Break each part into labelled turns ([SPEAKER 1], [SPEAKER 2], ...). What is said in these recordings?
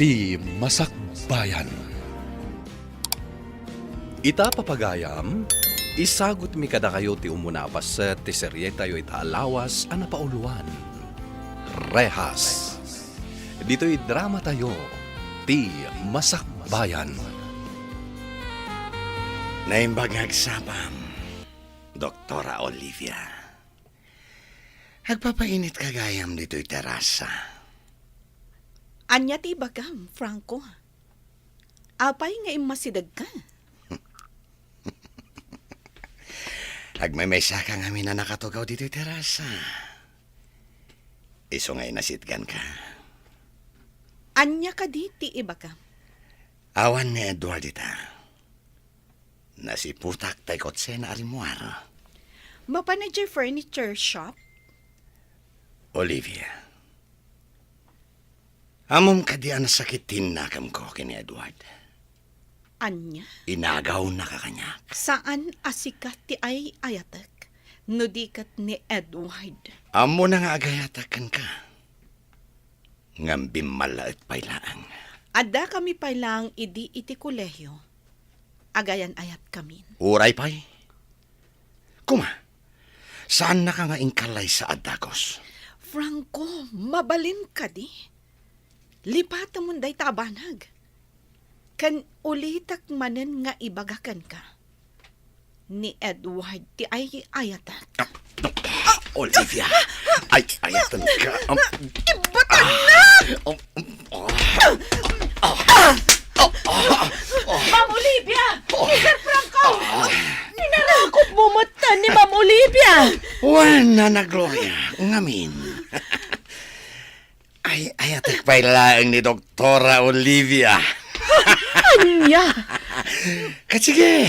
[SPEAKER 1] Ti Masakbayan. Ita papagayam, isagot mi kada kayo ti umunapas sa ti serye tayo italawas ana pauluan. Rehas. Dito'y drama tayo, Ti Masakbayan.
[SPEAKER 2] Naimbag agsapam, Doktora Olivia. Agpapainit kagayam dito'y terasa.
[SPEAKER 3] Anya ti bagam, Franco. Apay nga imasidag ka.
[SPEAKER 2] Agmamaysa ka nga na nakatugaw dito'y terasa. Iso nga'y nasitgan ka.
[SPEAKER 3] Anya ka di ti ibagam.
[SPEAKER 2] Awan ni Edward ita. Nasiputak tay kotse na arimuar.
[SPEAKER 3] Mapanager furniture shop?
[SPEAKER 2] Olivia. Amom ka di ang sakitin na kam ko kini Edward.
[SPEAKER 3] Anya?
[SPEAKER 2] Inagaw na kakanyak.
[SPEAKER 3] Saan asikat ti ay ayatek? Nudikat ni Edward.
[SPEAKER 2] Amo na nga agayatakan ka. Ngambim malaat pailaang.
[SPEAKER 3] Ada kami pa lang idi iti kolehyo. Agayan ayat kami.
[SPEAKER 2] Uray pay. Kuma, saan na ka nga ingkalay sa Adagos?
[SPEAKER 3] Franco, mabalin ka di. Lipata mo day tabanag. Kan ulitak manen nga ibagakan ka. Ni Edward ti ay ayatak.
[SPEAKER 2] Olivia, ay ayatan ka.
[SPEAKER 3] Ibatan na!
[SPEAKER 4] Ma'am Olivia! Mr. Franco! Ninarakot mo mata ni Ma'am Olivia!
[SPEAKER 2] Wala na, Gloria. Ngamin. Ay ayatak pailaang ni Doktora Olivia.
[SPEAKER 4] Anya!
[SPEAKER 2] Katsige.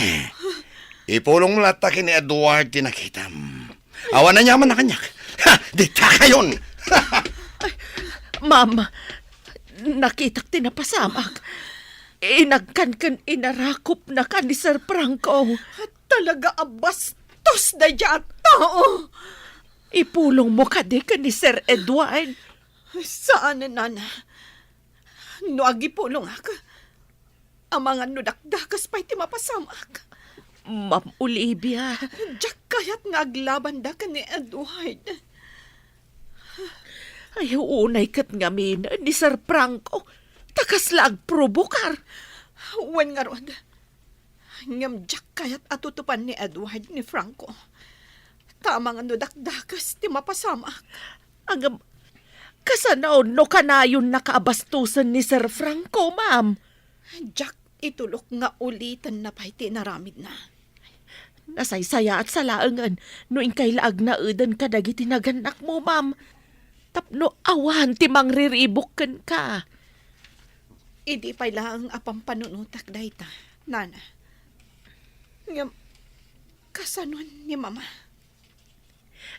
[SPEAKER 2] Ipulong mo latakin ni Edward tinakitam. Awan na niya man na kanyak. Ha! Di taka yun!
[SPEAKER 4] Ma'am, nakitak tinapasamak. Inagkan inarakop na ka ni Sir Franco.
[SPEAKER 3] Talaga abastos na dyan tao.
[SPEAKER 4] Ipulong mo ka di ka ni Sir Edward.
[SPEAKER 3] Saan na nana? No agipulong ako. Ang mga nudakdakas pa'y timapasamak.
[SPEAKER 4] Ma'am Olivia.
[SPEAKER 3] Diyak kayat nga aglaban da ka ni Edward.
[SPEAKER 4] Ay, unay kat ngamin ni Sir Franco. Takas lag probokar.
[SPEAKER 3] Wen nga ron. Ngam diyak kayat atutupan ni Edward ni Franco. Tama nga nudakdakas timapasamak.
[SPEAKER 4] Ang kasanaw no kanayon nakaabastusan ni Sir Franco, ma'am.
[SPEAKER 3] Diyak itulok nga ulitan na pa'y tinaramid na.
[SPEAKER 4] Nasaysaya at salaangan no inkay laag na edan ka dagiti naganak mo, ma'am. Tapno awan ti mangriribok ka.
[SPEAKER 3] Idi pa'y lang apang panunutak dayta, nana. Ngam, kasanon ni mama.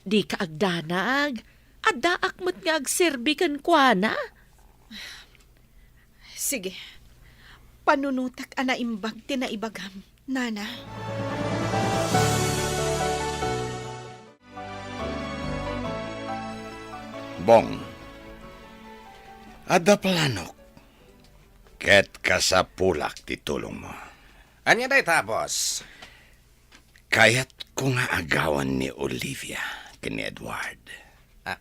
[SPEAKER 4] Di ka agdanag. Adda akmat nga agserbikan kwa na.
[SPEAKER 3] Sige, panunutak ana imbag tinaibagam, nana.
[SPEAKER 2] Bong, ada planok. Ket kasapulak titulong mo.
[SPEAKER 5] Anya day tapos?
[SPEAKER 2] Kayat ko nga agawan ni Olivia kini Edward.
[SPEAKER 5] Ah.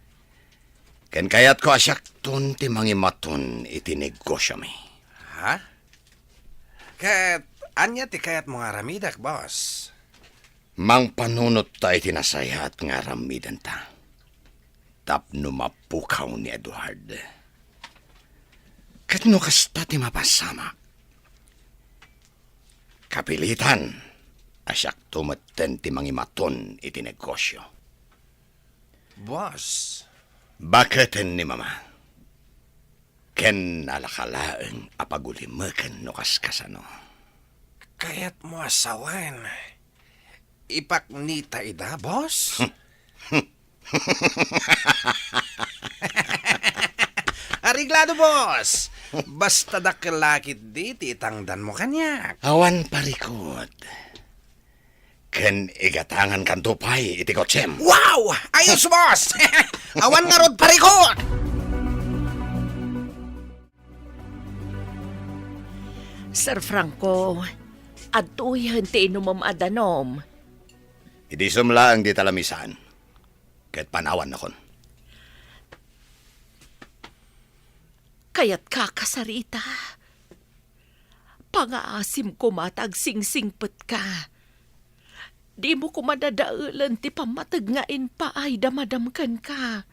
[SPEAKER 2] Ken kayat ko asyak tun ti mangimaton itinegosyo mi.
[SPEAKER 5] Ha? Kat anya ti kayat mo nga ramidak, boss?
[SPEAKER 2] Mang panunot ta itinasayat nga ramidan ta. Tapno mapukaw ni Edward. Kat no kasta ti mapasama. Kapilitan, asyak tumaten ti mangimaton itinegosyo.
[SPEAKER 5] Boss?
[SPEAKER 2] Bakaten ni mama. Ken alakalaeng apagulimaken no kaskasano.
[SPEAKER 5] Kayat mo asawan. Ipaknita ida, boss? Ariglado, boss. Basta dakilakit di, titangdan mo kanyak.
[SPEAKER 2] Awan parikot. Ken igatangan kan tupay iti kotsem.
[SPEAKER 5] Wow! Ayos, boss! Awan nga rod parikot!
[SPEAKER 4] Sir Franco, atuyan ti inumam adanom.
[SPEAKER 2] Idi sumla ang di talamisan. Kahit panawan na kon.
[SPEAKER 4] Kaya't kakasarita. Pangaasim ko matag singsingpet ka. Di mo ko madadaulan ti pamatagngain pa ay damadamkan ka.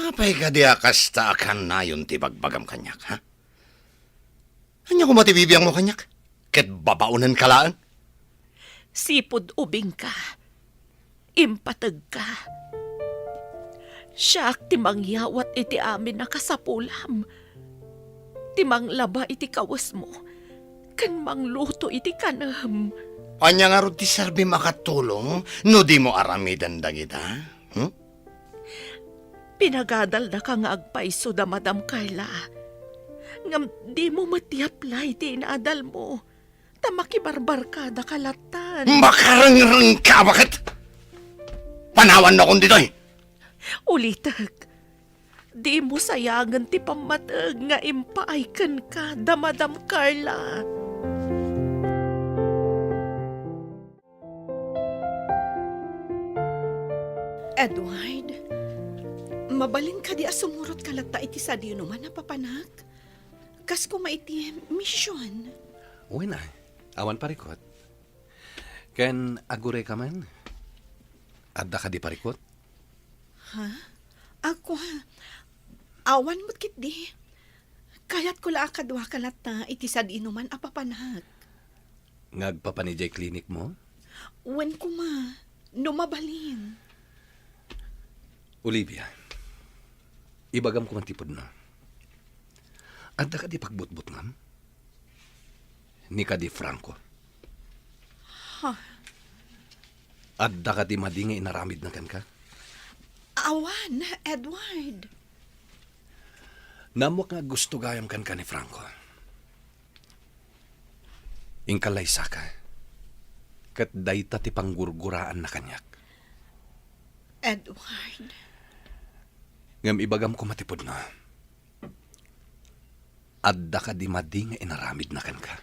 [SPEAKER 2] Apay ka di akasta akan na yun ti bagbagam kanyak, ha? Anya ko matibibiyang mo kanyak? Ket babaunan kalaan?
[SPEAKER 4] Sipod ubing ka. Impatag ka. Siyak timang yawat iti amin na kasapulam. Timang laba iti kawas mo. Kan mangluto iti kanam.
[SPEAKER 2] Anya nga ro ti serbi makatulong, no di mo aramidan dagita?
[SPEAKER 4] Pinagadal na ka nga agpaiso da Madam Carla. Ngam di mo matiaplay ti inaadal mo. Tamakibarbar ka da kalatan.
[SPEAKER 2] Makarang-rang ka, bakit? Panawan na kong ditoy.
[SPEAKER 4] Ulitag, di mo sayangan ti pamatag nga impaaykan ka da Madam Carla.
[SPEAKER 3] Edward, mabalin ka di asumurot ka lata iti sa di naman napapanak. Kas ko maiti mission.
[SPEAKER 1] Uy na, awan parikot. Ken agure ka man? Adda ka di parikot?
[SPEAKER 3] Ako ha, awan mo't kit di. Kayat ko la kadwa ka lata iti sa di naman apapanak.
[SPEAKER 1] Ngagpapanijay clinic mo?
[SPEAKER 3] Wen ko ma, numabalin.
[SPEAKER 1] Olivia, ibagam ko man tipod na. Adda ka di pagbutbut ngam? Ni ka di Franco. Adda ka di madingi inaramid na kan ka?
[SPEAKER 3] Awan, Edward.
[SPEAKER 1] Namok nga gusto gayam kan ka ni Franco. Ingkalay saka. Kat dayta ti panggurguraan na kanyak.
[SPEAKER 3] Edward.
[SPEAKER 1] Ngam ibagam ko matipod na. Adda ka di madi nga inaramid na kan ka.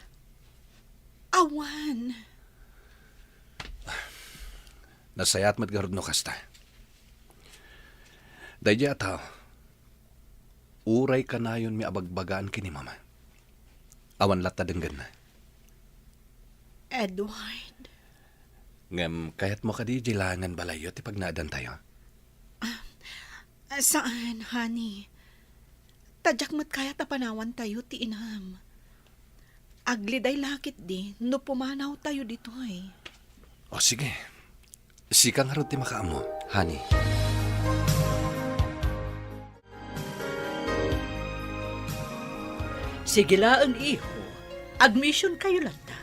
[SPEAKER 3] Awan.
[SPEAKER 1] Nasayat matgarod no kasta. Dayja ataw. Uray ka na yun mi abagbagaan kini mama. Awan lata denggan na.
[SPEAKER 3] Edward.
[SPEAKER 1] Ngam kahit mo ka di jilangan balayo ti pagnaadan tayo.
[SPEAKER 3] Saan, honey? Tadyak mo't kaya tapanawan tayo ti inam. Agliday lakit di, no pumanaw tayo dito eh.
[SPEAKER 1] O sige. Sika nga rin ti makaamo, honey.
[SPEAKER 6] Sige laan, iho. Admission kayo lang ta.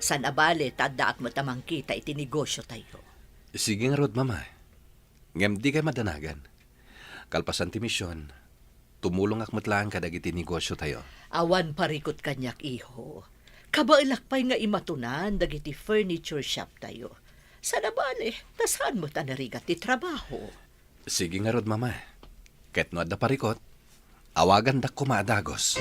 [SPEAKER 6] Sa nabali, tadda at matamang kita itinegosyo tayo.
[SPEAKER 1] Sige nga rin, mama. Ngam di kay madanagan. Kalpasan ti misyon, tumulong ak matlaan ka dagiti negosyo tayo.
[SPEAKER 6] Awan parikot kanyak, iho. Kabailak pa'y nga imatunan dagiti furniture shop tayo. Sa nabali, tasan mo ta narigat ti trabaho.
[SPEAKER 1] Sige nga rin, mama. Kahit no adda parikot, awagan dak kumadagos.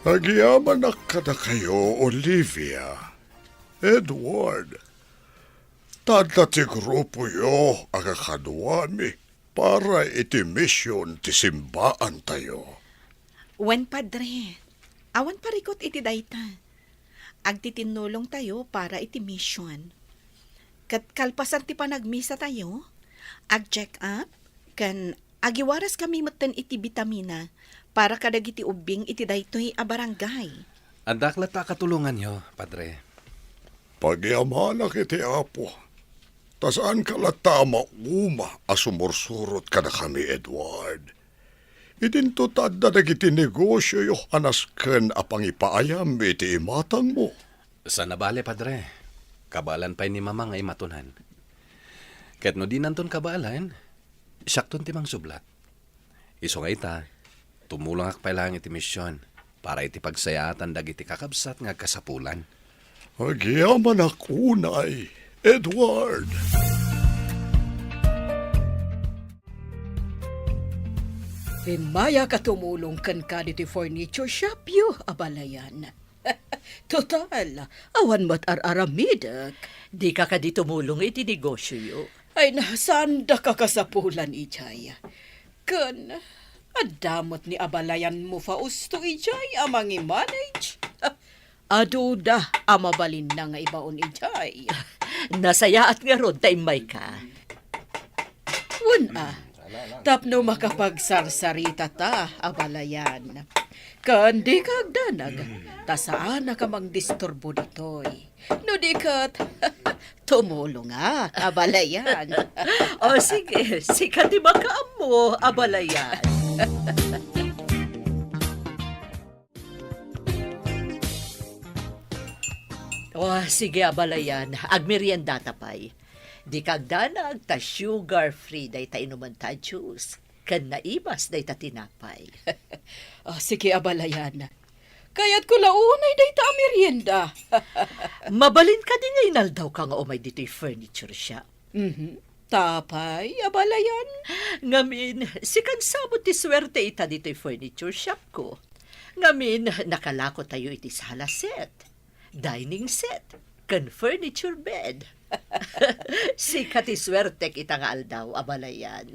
[SPEAKER 2] Agyaman na kada kayo, Olivia. Edward. Tadta ti grupo yo agakadwami para iti misyon ti simbaan tayo.
[SPEAKER 3] Wen padre, awan parikot iti dayta. Agtitinulong tayo para iti mission. Kat kalpasan ti panagmisa tayo, ag-check up, kan agiwaras kami matan iti vitamina para kadagiti ubing iti daytoy a barangay.
[SPEAKER 1] Andak lata katulungan nyo, padre.
[SPEAKER 2] Pagyamanak iti apo. Tasaan ka lata mauma asumursurot ka na kami, Edward. Idinto tadda dagiti negosyo yo anasken apang ipaayam iti imatang mo.
[SPEAKER 1] Sa nabale, padre. Kabalan pa'y ni mama nga imatunan. Kahit no di nanton kabalan, sakton timang sublat. Iso nga ita, tumulong ak pa lang iti misyon para iti pagsayatan dagiti kakabsat nga kasapulan.
[SPEAKER 2] Agyaman akunay, Edward.
[SPEAKER 6] Rimaya ka tumulong kan ka dito furniture shop yo, abalayan. Total, awan mo't ar-aramidak. Di ka di tumulong iti negosyo yo. Ay nasanda ka kasapulan, Ijay. Kan, adamot ni abalayan mo fausto, Ijay, amang i-manage. Aduda, amabalin na nga ibaon, Ijay. Nasaya at nga ron, taimay ka. Tapno makapagsarsarita ta, abalayan. Kandi kagdanag, tasaan na ka mang disturbo ditoy. No di kat, tumulong nga, abalayan. O sige, sikat di makaam mo, abalayan. O sige, abalayan, agmerienda tapay. Di kagdanag ta sugar-free day ta inuman ta juice. Kan naibas day ta tinapay. Sige, abalayan. Kaya't ko launay day ta merienda. Mabalin ka din ngayon daw ka nga umay dito'y furniture shop. Tapay, abalayan. Ngamin, si kansabot ti swerte ita dito'y furniture shop ko. Ngamin, nakalako tayo iti sala set, dining set, kan furniture bed. Si kati swerte kita nga aldaw, abalayan.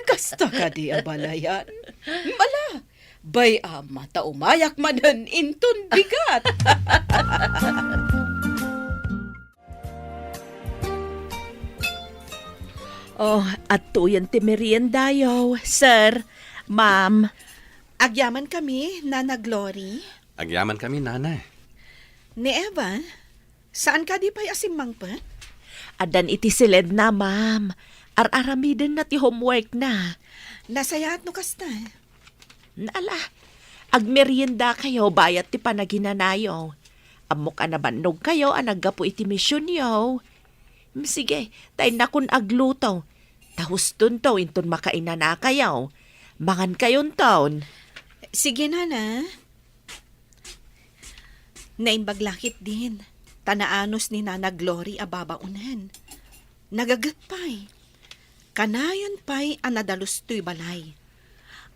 [SPEAKER 6] Kasta ka di, abalayan. Mala, bay ama, taumayak manan inton bigat.
[SPEAKER 4] Oh, at tuyan ti merienda yo, sir, ma'am.
[SPEAKER 3] Agyaman kami, Nana Glory.
[SPEAKER 1] Agyaman kami, nana.
[SPEAKER 3] Ni Eva, saan ka di pa'y asimang pa?
[SPEAKER 4] Adan iti silid na, ma'am. Ar-aramiden na ti homework na.
[SPEAKER 3] Nasaya at no kasta.
[SPEAKER 4] Naala, agmerienda kayo, bayat ti panaginanayo. Amok anabannog kayo, anaggapo iti misyon yo. Sige, tay na kun agluto. Tahuston to, inton makainan na kayo. Mangan kayon taon.
[SPEAKER 3] Sige, Nana. Naimbaglakit din. Tanaanos ni Nana Glory ababaunan. Nagagat pa'y. Kanayon pa'y anadalus to'y balay.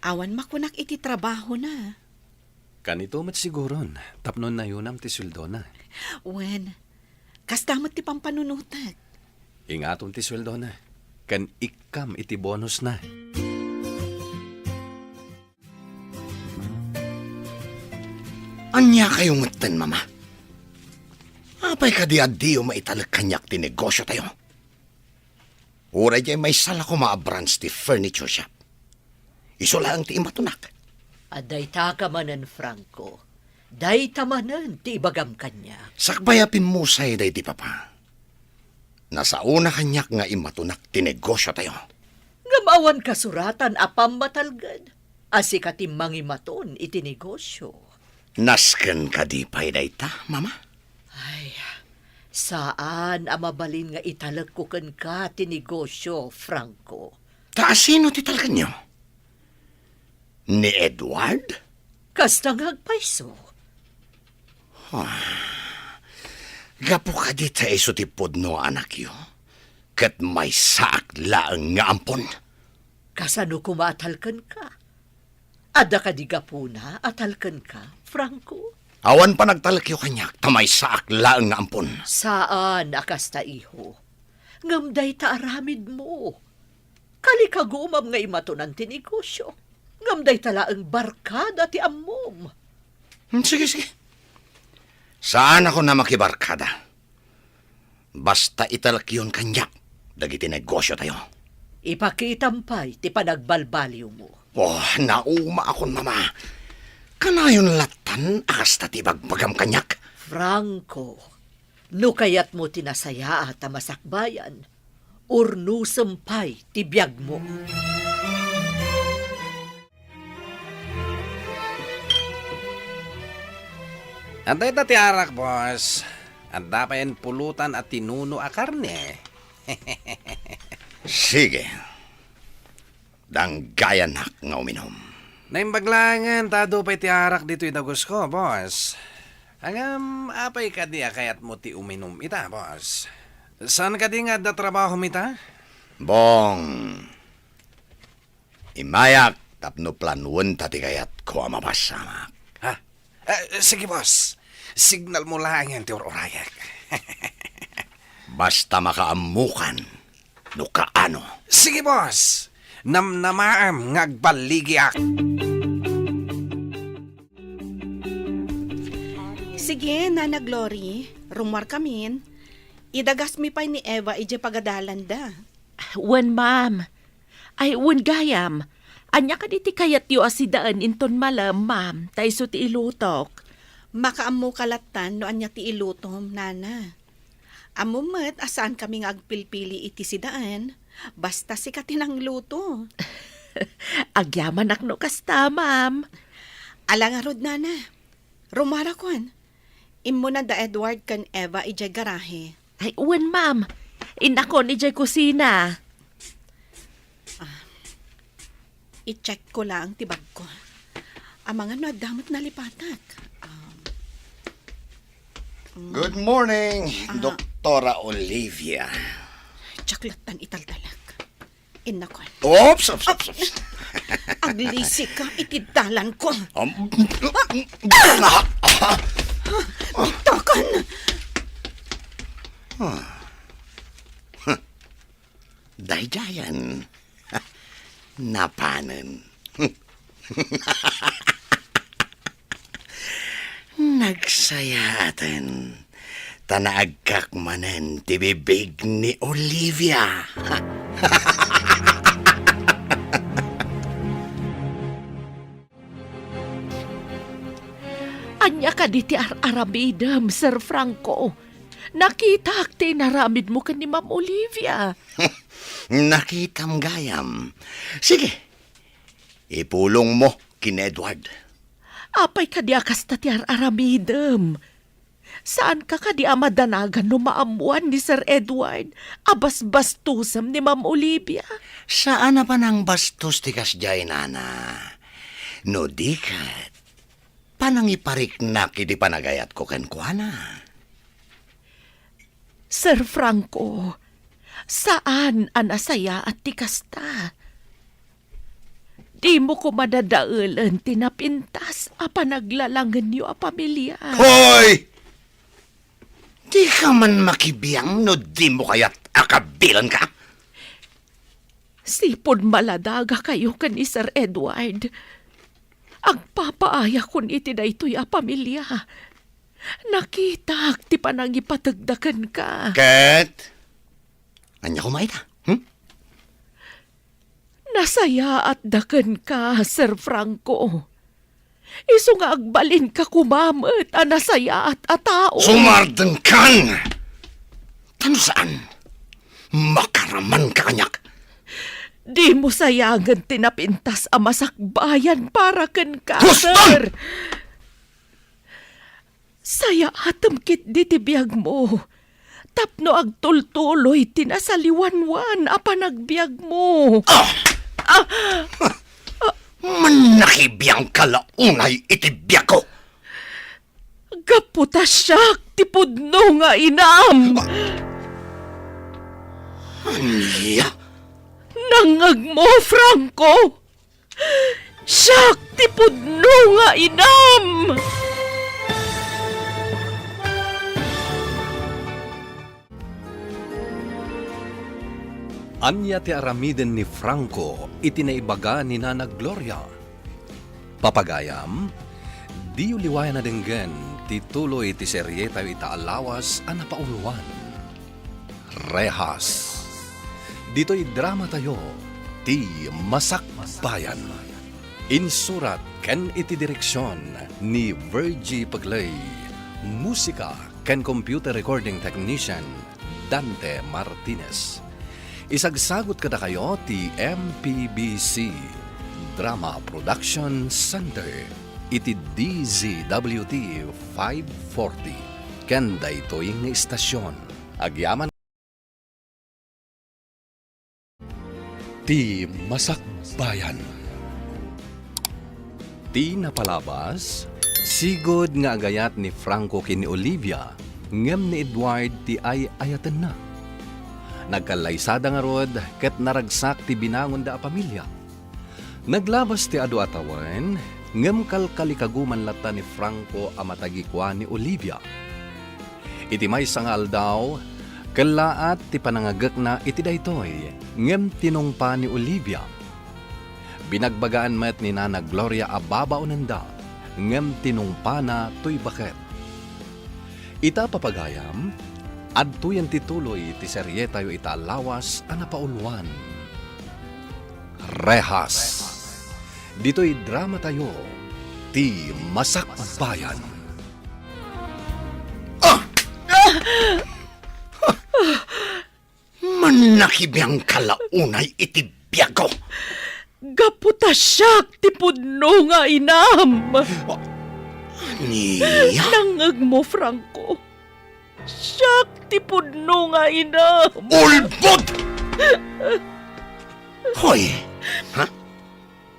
[SPEAKER 3] Awan makunak iti trabaho na.
[SPEAKER 1] Kanito mat siguron, tapnon na yunam ti sweldo na.
[SPEAKER 3] Wen, kastamot ti pampanunutat.
[SPEAKER 1] Ingaton ti sweldo na. Kan ikam iti bonus na.
[SPEAKER 2] Anya kayong ngeten, mama? Apay ka di adiyo maitalag kanyak ti negosyo tayo. Uray jay may sala ko maabrans ti furniture shop. Iso lang ti imatunak.
[SPEAKER 6] Aday ta ka manan, Franco. Day tamanan, ti ibagam kanya.
[SPEAKER 2] Sakbayapin mo say day ti papa. Nasa una kanyak nga imatunak ti negosyo tayo.
[SPEAKER 6] Ngamawan kasuratan apam matalgad. Asi ka ti mangimaton iti negosyo.
[SPEAKER 2] Nasken ka di pay day ta, mama?
[SPEAKER 6] Ay, saan amabalin nga italag ko kan ka ti negosyo, Franco?
[SPEAKER 2] Taasino ti talaga niyo? Ni Edward?
[SPEAKER 6] Kasta ngagpaiso.
[SPEAKER 2] Gapo ka di ta iso ti podno anak yo. Kat may saak laang nga ampon.
[SPEAKER 6] Kasano kumatalkan ka? Ada ka di gapuna atalkan ka, Franco?
[SPEAKER 2] Awan pa nagtalakyo kanyak, tamay saak laang nga ampon.
[SPEAKER 6] Saan akasta iho? Ngamday ta aramid mo. Kalikagumam nga imatunan ti negosyo. Ngamday talaang barkada ti ammom.
[SPEAKER 2] Sige. Saan ako na makibarkada? Basta italakyon kanyak, dagiti negosyo tayo.
[SPEAKER 6] Ipakitampay ti panagbalbalyo mo.
[SPEAKER 2] Oh, nauma akon, mama. Kanayon latan, akasta ti bagbagam kanyak.
[SPEAKER 6] Franco, no kayat mo tinasaya at masakbayan, urno sampay ti biyag mo.
[SPEAKER 5] Antay ta ti arak, boss. Anda pa yan pulutan at tinuno a karne.
[SPEAKER 2] Sige. Danggayan nak nga uminom.
[SPEAKER 5] Naimbaglangan, tado pa ti arak dito itagos ko, boss. Hangam, apay ka di kayat mo ti uminom ita, boss. Saan ka di nga da trabaho mita?
[SPEAKER 2] Bong, Imayak tapno planuan tati kayat ko mapasamak.
[SPEAKER 5] Ha? Sige, boss. Signal mo lang yan, Tiyor Orayak.
[SPEAKER 2] Basta makaamukan, no kaano.
[SPEAKER 5] Sige, boss. Namnamaam ngagbaligyak.
[SPEAKER 3] Sige, Nana Glory. Rumar kamin. Idagas mi pa ni Eva ije pagadalan da.
[SPEAKER 4] Wen ma'am. Ay, wen gayam. Anya ka diti kayat yu asidaan inton malam, ma'am. Taiso ti ilutok.
[SPEAKER 3] Makaammo kalatan no anya ti ilutom, Nana. Amumet asaan kami nga agpilpili iti sidaan. Basta si katinang luto.
[SPEAKER 4] Agyaman ak no kasta, ma'am.
[SPEAKER 3] Alangarod, Nana. Rumara kon. Imo na da Edward kan Eva ije garahe.
[SPEAKER 4] Ay, wen ma'am. Inakon ijay kusina.
[SPEAKER 3] I-check ko lang tibag ko. Ang mga nadamot na lipatak.
[SPEAKER 2] Good morning, Doktora Olivia.
[SPEAKER 3] Tsaklatan italtalak. Inakon.
[SPEAKER 2] Oops.
[SPEAKER 3] Aglisi ka itidalan ko. Takon!
[SPEAKER 2] Daydayan. Napanan. Nagsayatan. Tanaagkakmanan ti bibig ni Olivia.
[SPEAKER 4] Anya ka diti aramidam, Sir Franco. Nakita akti naramid mo ka ni Ma'am Olivia.
[SPEAKER 2] Nakitam gayam. Sige, ipulong mo kin Edward.
[SPEAKER 4] Apay ka di akas ti aramidam. Saan ka di amadanagan no maamuan ni Sir Edward? Abas-bastusam ni Ma'am Olivia.
[SPEAKER 2] Saan na pa nang bastos ti kasjay, nana? No dikat. Panang iparik na kiti panagayat ko ken kuana.
[SPEAKER 4] Sir Franco, saan anasaya at tikasta? Di mo ko madadaulan tinapintas a panaglalangan niyo a pamilya.
[SPEAKER 2] Hoy! Di ka man makibiyang no di mo kaya't akabilan ka?
[SPEAKER 4] Sipod maladaga kayo kan ni Sir Edward. Ang papaaya kun iti da ito'y a pamilya. Nakita ti panangipatagdakan ka.
[SPEAKER 2] Kat? Anya kumait ha?
[SPEAKER 4] Nasaya at dakan ka, Sir Franco. Isu nga agbalin ka kumamit a nasaya at atao.
[SPEAKER 2] Sumardeng kan! Tano saan? Makaraman ka kanyak.
[SPEAKER 4] Di mo sayangan tinapintas a masakbayan para ken ka,
[SPEAKER 2] Huston!
[SPEAKER 4] sir. Saya atam kit di tibiyag mo. Tapno agtultuloy tinasaliwanwan a panagbiag mo.
[SPEAKER 2] Manakibiyang kalaunay itibiyag ko.
[SPEAKER 4] Gaputa siyak tipudno nga inam.
[SPEAKER 2] Anya?
[SPEAKER 4] Nangag mo, Franco. Siyak tipudno nga inam.
[SPEAKER 1] Anya ti aramiden ni Franco itinaibaga ni Nana Gloria. Papagayam, di uliwayan na denggan tituloy ti serye tayo itaalawas ang napauluan. Rehas. Dito'y drama tayo, ti Masakbayan. Insurat ken iti direksyon ni Virgie Paglay. Musika ken computer recording technician Dante Martinez. Isagsagot kada kayo ti MPBC Drama Production Center iti DZWT 540 ken daytoy nga istasyon agyaman ti Masakbayan. Ti napalabas sigod nga agayat ni Franco kini Olivia ngem ni Edward ti ay ayatan na. Nagkalaysada nga rod ket naragsak ti binangon da a pamilya. Naglabas ti adu atawan, ngem kalkalikaguman lata ni Franco a matagikwa ni Olivia. Iti may sangal daw, kalaat ti panangagak na iti daytoy, ngem tinungpa ni Olivia. Binagbagaan met ni Nana Gloria a babaonanda, ngem tinungpa na tuy baket. Ita papagayam, adtuyan tituloy ti serye tayo ita lawas a napauluan. Rehas. Dito'y drama tayo, ti Masakbayan.
[SPEAKER 2] Manakibiyang kalaunay iti biyago.
[SPEAKER 4] Gaputa siyak ti pudno nga inam.
[SPEAKER 2] Niya?
[SPEAKER 4] Nangag mo, Franco. Siyak ti pudno nga inam.
[SPEAKER 2] Ulbod! Hoy, ha?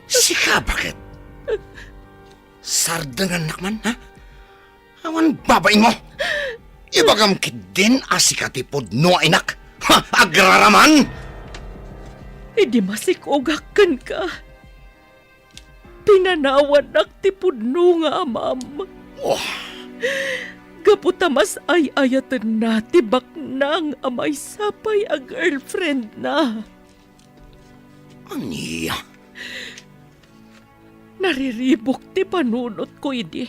[SPEAKER 2] Sika, bakit? Sardangan nakman, ha? Awan babain mo. Ibagam kidin asikatipod no inak. Ha? Agraraman?
[SPEAKER 4] Hindi masikogakan ka. Pinanawan naktipod no nga amam.
[SPEAKER 2] Oh,
[SPEAKER 4] Gaputa mas ay-ayatan na tibak nang amay sapay a girlfriend na.
[SPEAKER 2] aniya?
[SPEAKER 4] Nariribok ti panunot ko idi.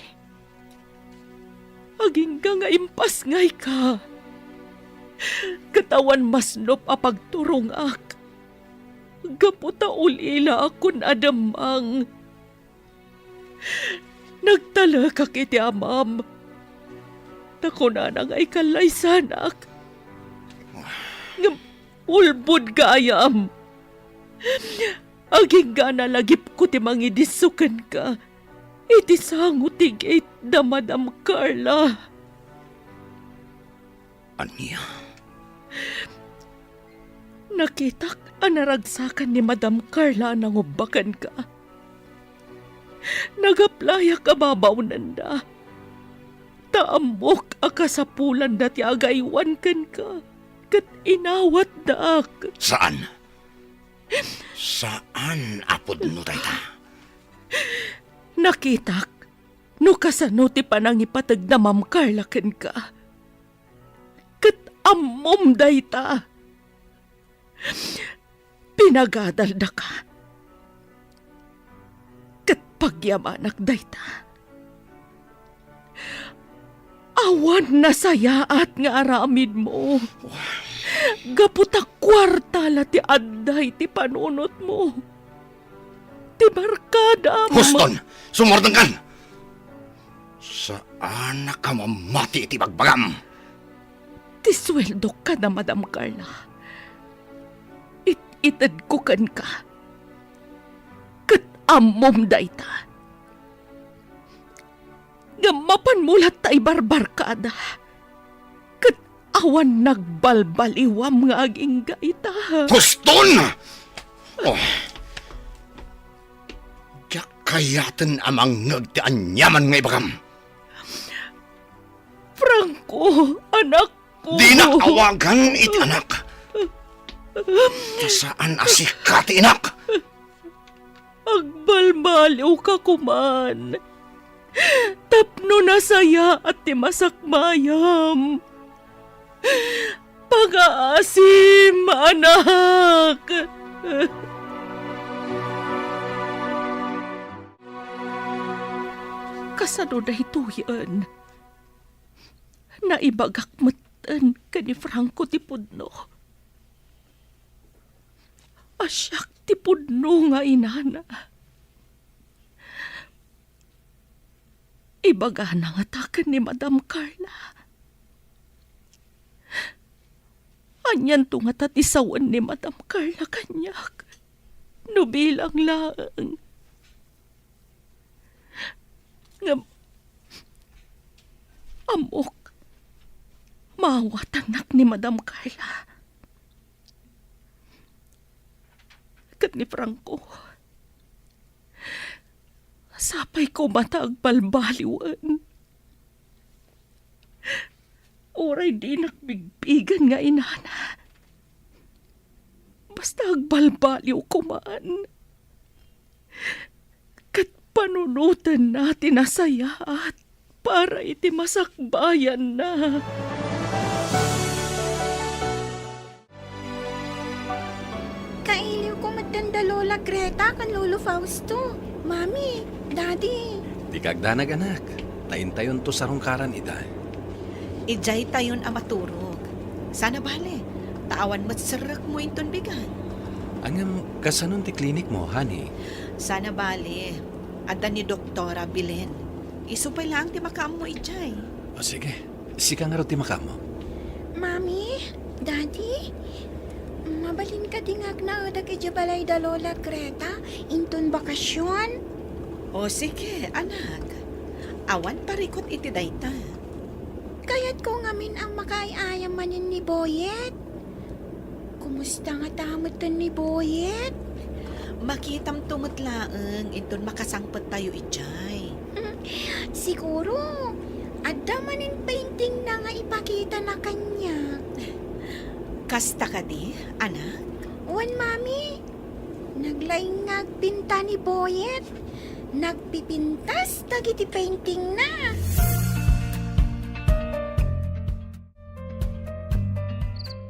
[SPEAKER 4] Aging nga impas ngay ka. Katawan masnop a pagturong ak. Gaputa ulila akon adamang. Nagtala ka kiti amam. Nakuna na ngay kalaysanak. Ngam ulbud gayam. Aging nga nalagip ko ti mangidisukan ka. Iti sango ti gate na Madam Carla.
[SPEAKER 2] Aniya?
[SPEAKER 4] Nakitak anaragsakan ni Madam Carla nang ubakan ka. Nagaplaya ka babaw nanda. Taamok akasapulan na ti agaywan kan ka. Kat inawat daak.
[SPEAKER 2] Saan? Saan apod no tayta?
[SPEAKER 4] Nakitak, no kasano ti panangipatag na Ma'am Carla ken ka. Kat amom dayta. Pinagadalda ka. Kat pagyamanak dayta. Awan na sayaat nga aramid mo. Gaputa kwarta la ti adday ti panunot mo. Ti barkada mo.
[SPEAKER 2] Huston! Sumordang kan! Saan na ka mamati iti bagbagam?
[SPEAKER 4] Ti sweldo ka na, Madam Carla. Itad ko kan ka. Kat amom dayta. Gamapan mulat tay barbarkada. Kat awan nagbalbaliwam nga aging gaita.
[SPEAKER 2] Huston! Oh. Diyak kayatan amang nagtaan yaman nga ibagam.
[SPEAKER 4] Franco, anak ko.
[SPEAKER 2] Di na awagan it anak. Saan asikati inak?
[SPEAKER 4] Agbalbaliw ka kuman. Tapno na saya at timasakmayam. Pag-aasim, anak. Kasano na ito yan? Naibagakmatan ka ni Franco ti pudno. Asyak ti pudno nga inana. Ibaga na nga takan ni Madam Carla. Anyan to nga tatisawan ni Madam Carla kanyak. Nubilang laang. Ngam, amok, mawatanak ni Madam Carla. Kat ni Franco, sapay ko matag balbaliwan. Oray di nakbigbigan nga inana. Basta agbalbaliw ko man. Kat panunutan natin na sayaat para iti masakbayan na.
[SPEAKER 7] Kailiw ko matanda Lola Greta kan Lolo Fausto. Mami, Daddy.
[SPEAKER 1] Di kagdanag anak. Tayin-tayon to sa rungkaran ita.
[SPEAKER 3] Ijay tayon amaturog. Sana bale, tawan mo't sarak mo inton bigan.
[SPEAKER 1] Angam kasanon ti klinik mo, honey.
[SPEAKER 3] Sana bale, ada ni Doktora Bilen. Isupay lang ti makaam mo ijay.
[SPEAKER 1] O sige, sika nga ro ti makamo.
[SPEAKER 7] Mami, Daddy. Mabalin ka dingag na udag ijabalay da Lola Greta. Inton bakasyon.
[SPEAKER 3] O sige, anak. Awan parikot iti dayta.
[SPEAKER 7] Kaya't ko ngamin ang makaiayam manin ni Boyet. Kumusta nga tamutan ni Boyet?
[SPEAKER 3] Makitam tumutlaeng inton makasangpet tayo ijay.
[SPEAKER 7] Siguro, adda manin painting na nga ipakita na kanya.
[SPEAKER 3] Kasta ka di, anak?
[SPEAKER 7] Wan, Mami. Naglaingag pinta ni Boyet. Nagpipintas dagiti painting na.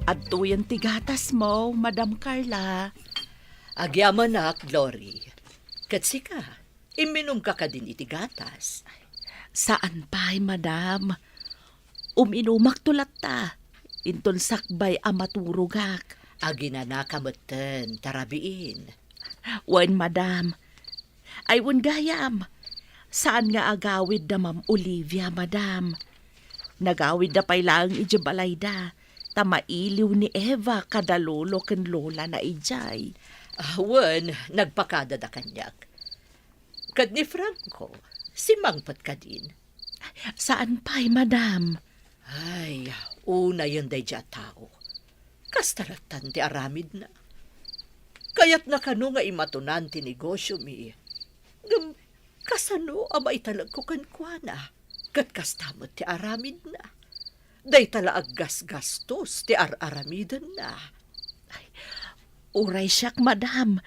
[SPEAKER 4] At tuyan tigatas mo, Madam Carla.
[SPEAKER 6] Agyaman na, Glory. Katsi ka, iminom ka din iti gatas.
[SPEAKER 4] Saan pa'y, Madam? Uminumak tulat ta. Inton sakbay amaturugak.
[SPEAKER 6] Aginanakamatan, tarabiin.
[SPEAKER 4] Wan, Madam. Ay, wan gayam. Saan nga agawid da, Ma'am Olivia, Madam? Nagawid da pa'y lang ijabalay da. Tamailiw ni Eva kadalolo ken lola na ijay.
[SPEAKER 6] Wan, nagpakada da kanyak. Kad ni Franco, si Mangpat ka din.
[SPEAKER 4] Saan pa'y, Madam?
[SPEAKER 6] Ay, una yun day dya tao. Kastaratan ti aramid na. Kaya't nakano nga imatunan ti negosyo mi. Ngam, kasano amay talag ko kankwana. Kat kastamot ti aramid na. Day tala aggas-gastos ti aramidan na.
[SPEAKER 4] Uray siyak, Madam.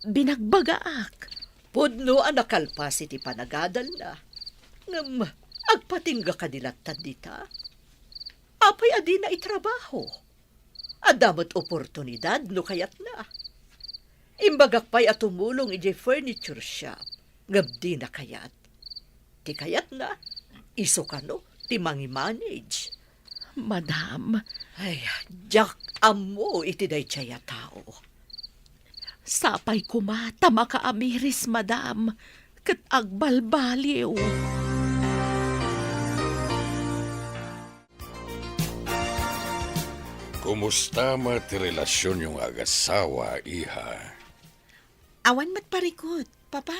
[SPEAKER 4] Binagbagaak.
[SPEAKER 6] Pudno ang nakalpas iti panagadal na. Ngam, agpatingga kadilatan dita. Apay adi na itrabaho. Adamot oportunidad no kayat na. Imbagak pa'y at tumulong iti furniture shop. Ngabdi na kayat. Ti kayat na, iso ka no, ti mangi-manage.
[SPEAKER 4] Madam,
[SPEAKER 6] Ay, jak amo iti day tsaya tao.
[SPEAKER 4] sapay kumata makaamiris, Madam. Kat agbalbaliw.
[SPEAKER 2] Kumusta ti relasyon yung agasawa, iha?
[SPEAKER 3] Awan mat parikot, papa.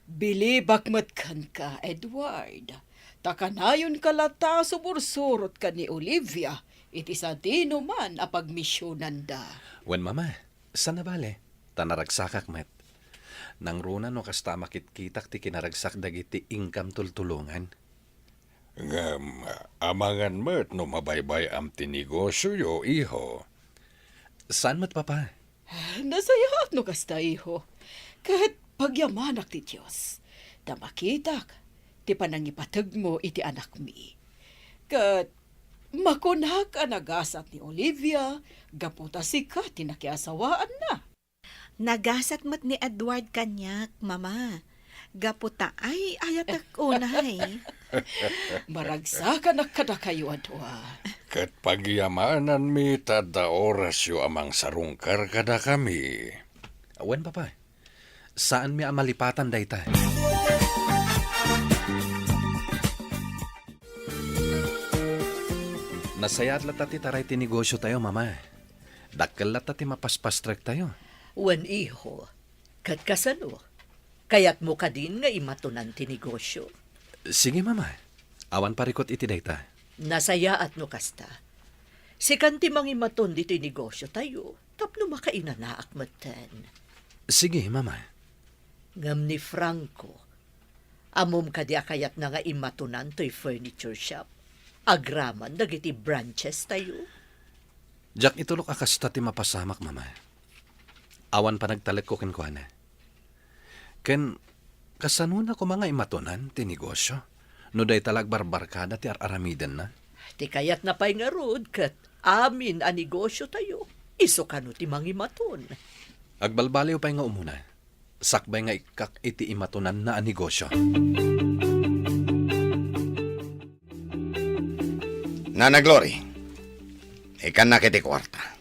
[SPEAKER 8] Bilibak matkan ka, Edward. Takanayon kalata sumursurot ka ni Olivia. Iti sa dino man apagmisyonan da.
[SPEAKER 1] Wen mama, sana bale? Tanaragsakak met. Nang runa no kasta makitkitak ti kinaragsak dagiti income tultulungan.
[SPEAKER 2] Ngam, amangan met no mabaybay am tinegosyo yo, iho.
[SPEAKER 1] Saan mat papa?
[SPEAKER 8] Nasayaat no kasta iho. Kahit pagyamanak ti Diyos. Damakitak, ti panangipatag mo iti anak mi. Kat makunak ang nagasat ni Olivia, gaputa sika tinakiasawaan na.
[SPEAKER 3] Nagasat mat ni Edward kanyak, mama. Gaputa ay ayatak unay.
[SPEAKER 8] Maragsakan na kada kayo adwa.
[SPEAKER 2] Kat pagyamanan mi tada oras yo amang sarungkar kada kami.
[SPEAKER 1] Wen papa? Saan mi amalipatan dayta? Nasayat lata ti taray ti negosyo tayo, mama. Dakkel lata ti mapaspastrek tayo.
[SPEAKER 6] Wan iho, kat kasano. Kaya't mo ka din nga imatunan ti negosyo.
[SPEAKER 1] Sige, mama. Awan parikot iti dayta.
[SPEAKER 6] Nasaya at no kasta. Si kanti mangimaton dito negosyo tayo, tapno makainanaak matan.
[SPEAKER 1] Sige, mama.
[SPEAKER 6] Ngam ni Franco, amom kadya kayat na nga imatunan to'y furniture shop. Agraman dagiti branches tayo.
[SPEAKER 1] Jack itulok akasta ti mapasamak, mama. Awan pa nagtalag ko kinkwana. Ken, kasanuna ko mga imatunan, ti negosyo. No day talag barbarkada ti aramiden na.
[SPEAKER 6] Ti kayat na pa'y nga rod, kat amin a negosyo tayo. Iso ka no ti mangimaton.
[SPEAKER 1] Agbalbaliw pa nga umuna. Sakbay nga ikak iti imatunan na a negosyo.
[SPEAKER 9] Nana Glory, ikan na kiti kwarta.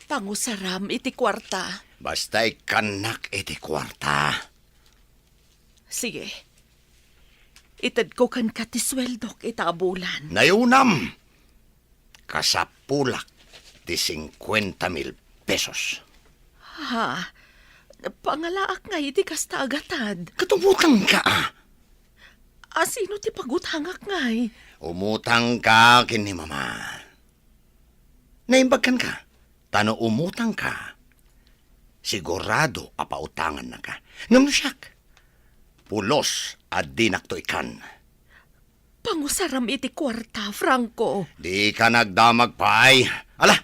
[SPEAKER 4] Pangusaram iti kwarta.
[SPEAKER 9] Basta ikanak iti kwarta.
[SPEAKER 4] Sige. Itad ko kan katisweldok itabulan.
[SPEAKER 9] Nayunam, kasapulak ti 50,000 pesos.
[SPEAKER 4] Ha? Pangalaak nga iti kasta agatad.
[SPEAKER 9] Katubutang ka
[SPEAKER 4] Asino ti paguthangak ngay?
[SPEAKER 9] Umutang ka kini mama. Naimbagkan ka. Tano umutang ka. Sigurado apautangan na ka. Ngam siyak. Pulos at dinakto ikan.
[SPEAKER 4] Pangusaram iti kwarta, Franco.
[SPEAKER 9] Di ka nagdamag pa ay. Ala,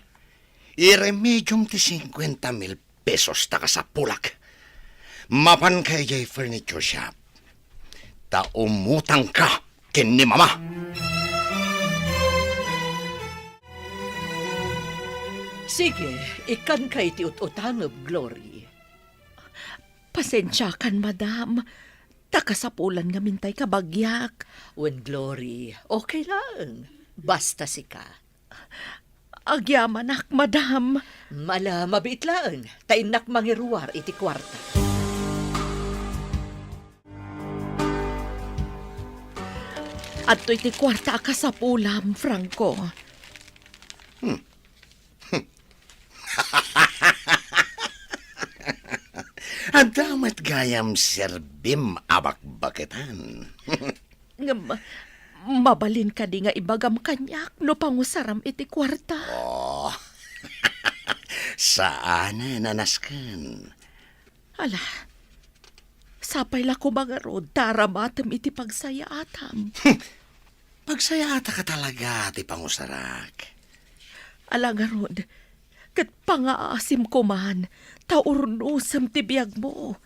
[SPEAKER 9] iremedyong ti 50,000 pesos taka sa pulak. Mapan kay jay furniture shop. Ta umutang ka kini mama.
[SPEAKER 6] Sige, ikan kay ti utangab, Glory.
[SPEAKER 4] Pasensya kan, madam. Takasapulan nga mintay kabagyak.
[SPEAKER 6] When Glory, okay lang. Basta si ka.
[SPEAKER 4] Agyamanak, madam.
[SPEAKER 6] Mala, mabit lang. Tainak mangiruar iti kwarta.
[SPEAKER 4] At iti kwarta kasapulam, Franco.
[SPEAKER 9] Adamat gayam serbim abak-baketan.
[SPEAKER 4] Mabalin ka di nga ibagam kanyak no pangusaram iti kwarta.
[SPEAKER 9] Oh, saan nanaskan?
[SPEAKER 4] Ala, sapay la ko mga rod, taramatam iti pagsayaatam.
[SPEAKER 9] Pagsayata ka talaga, ti pangusarak.
[SPEAKER 4] Ala nga rod, kat pangaasim ko man, taurnusam ti biyag mo.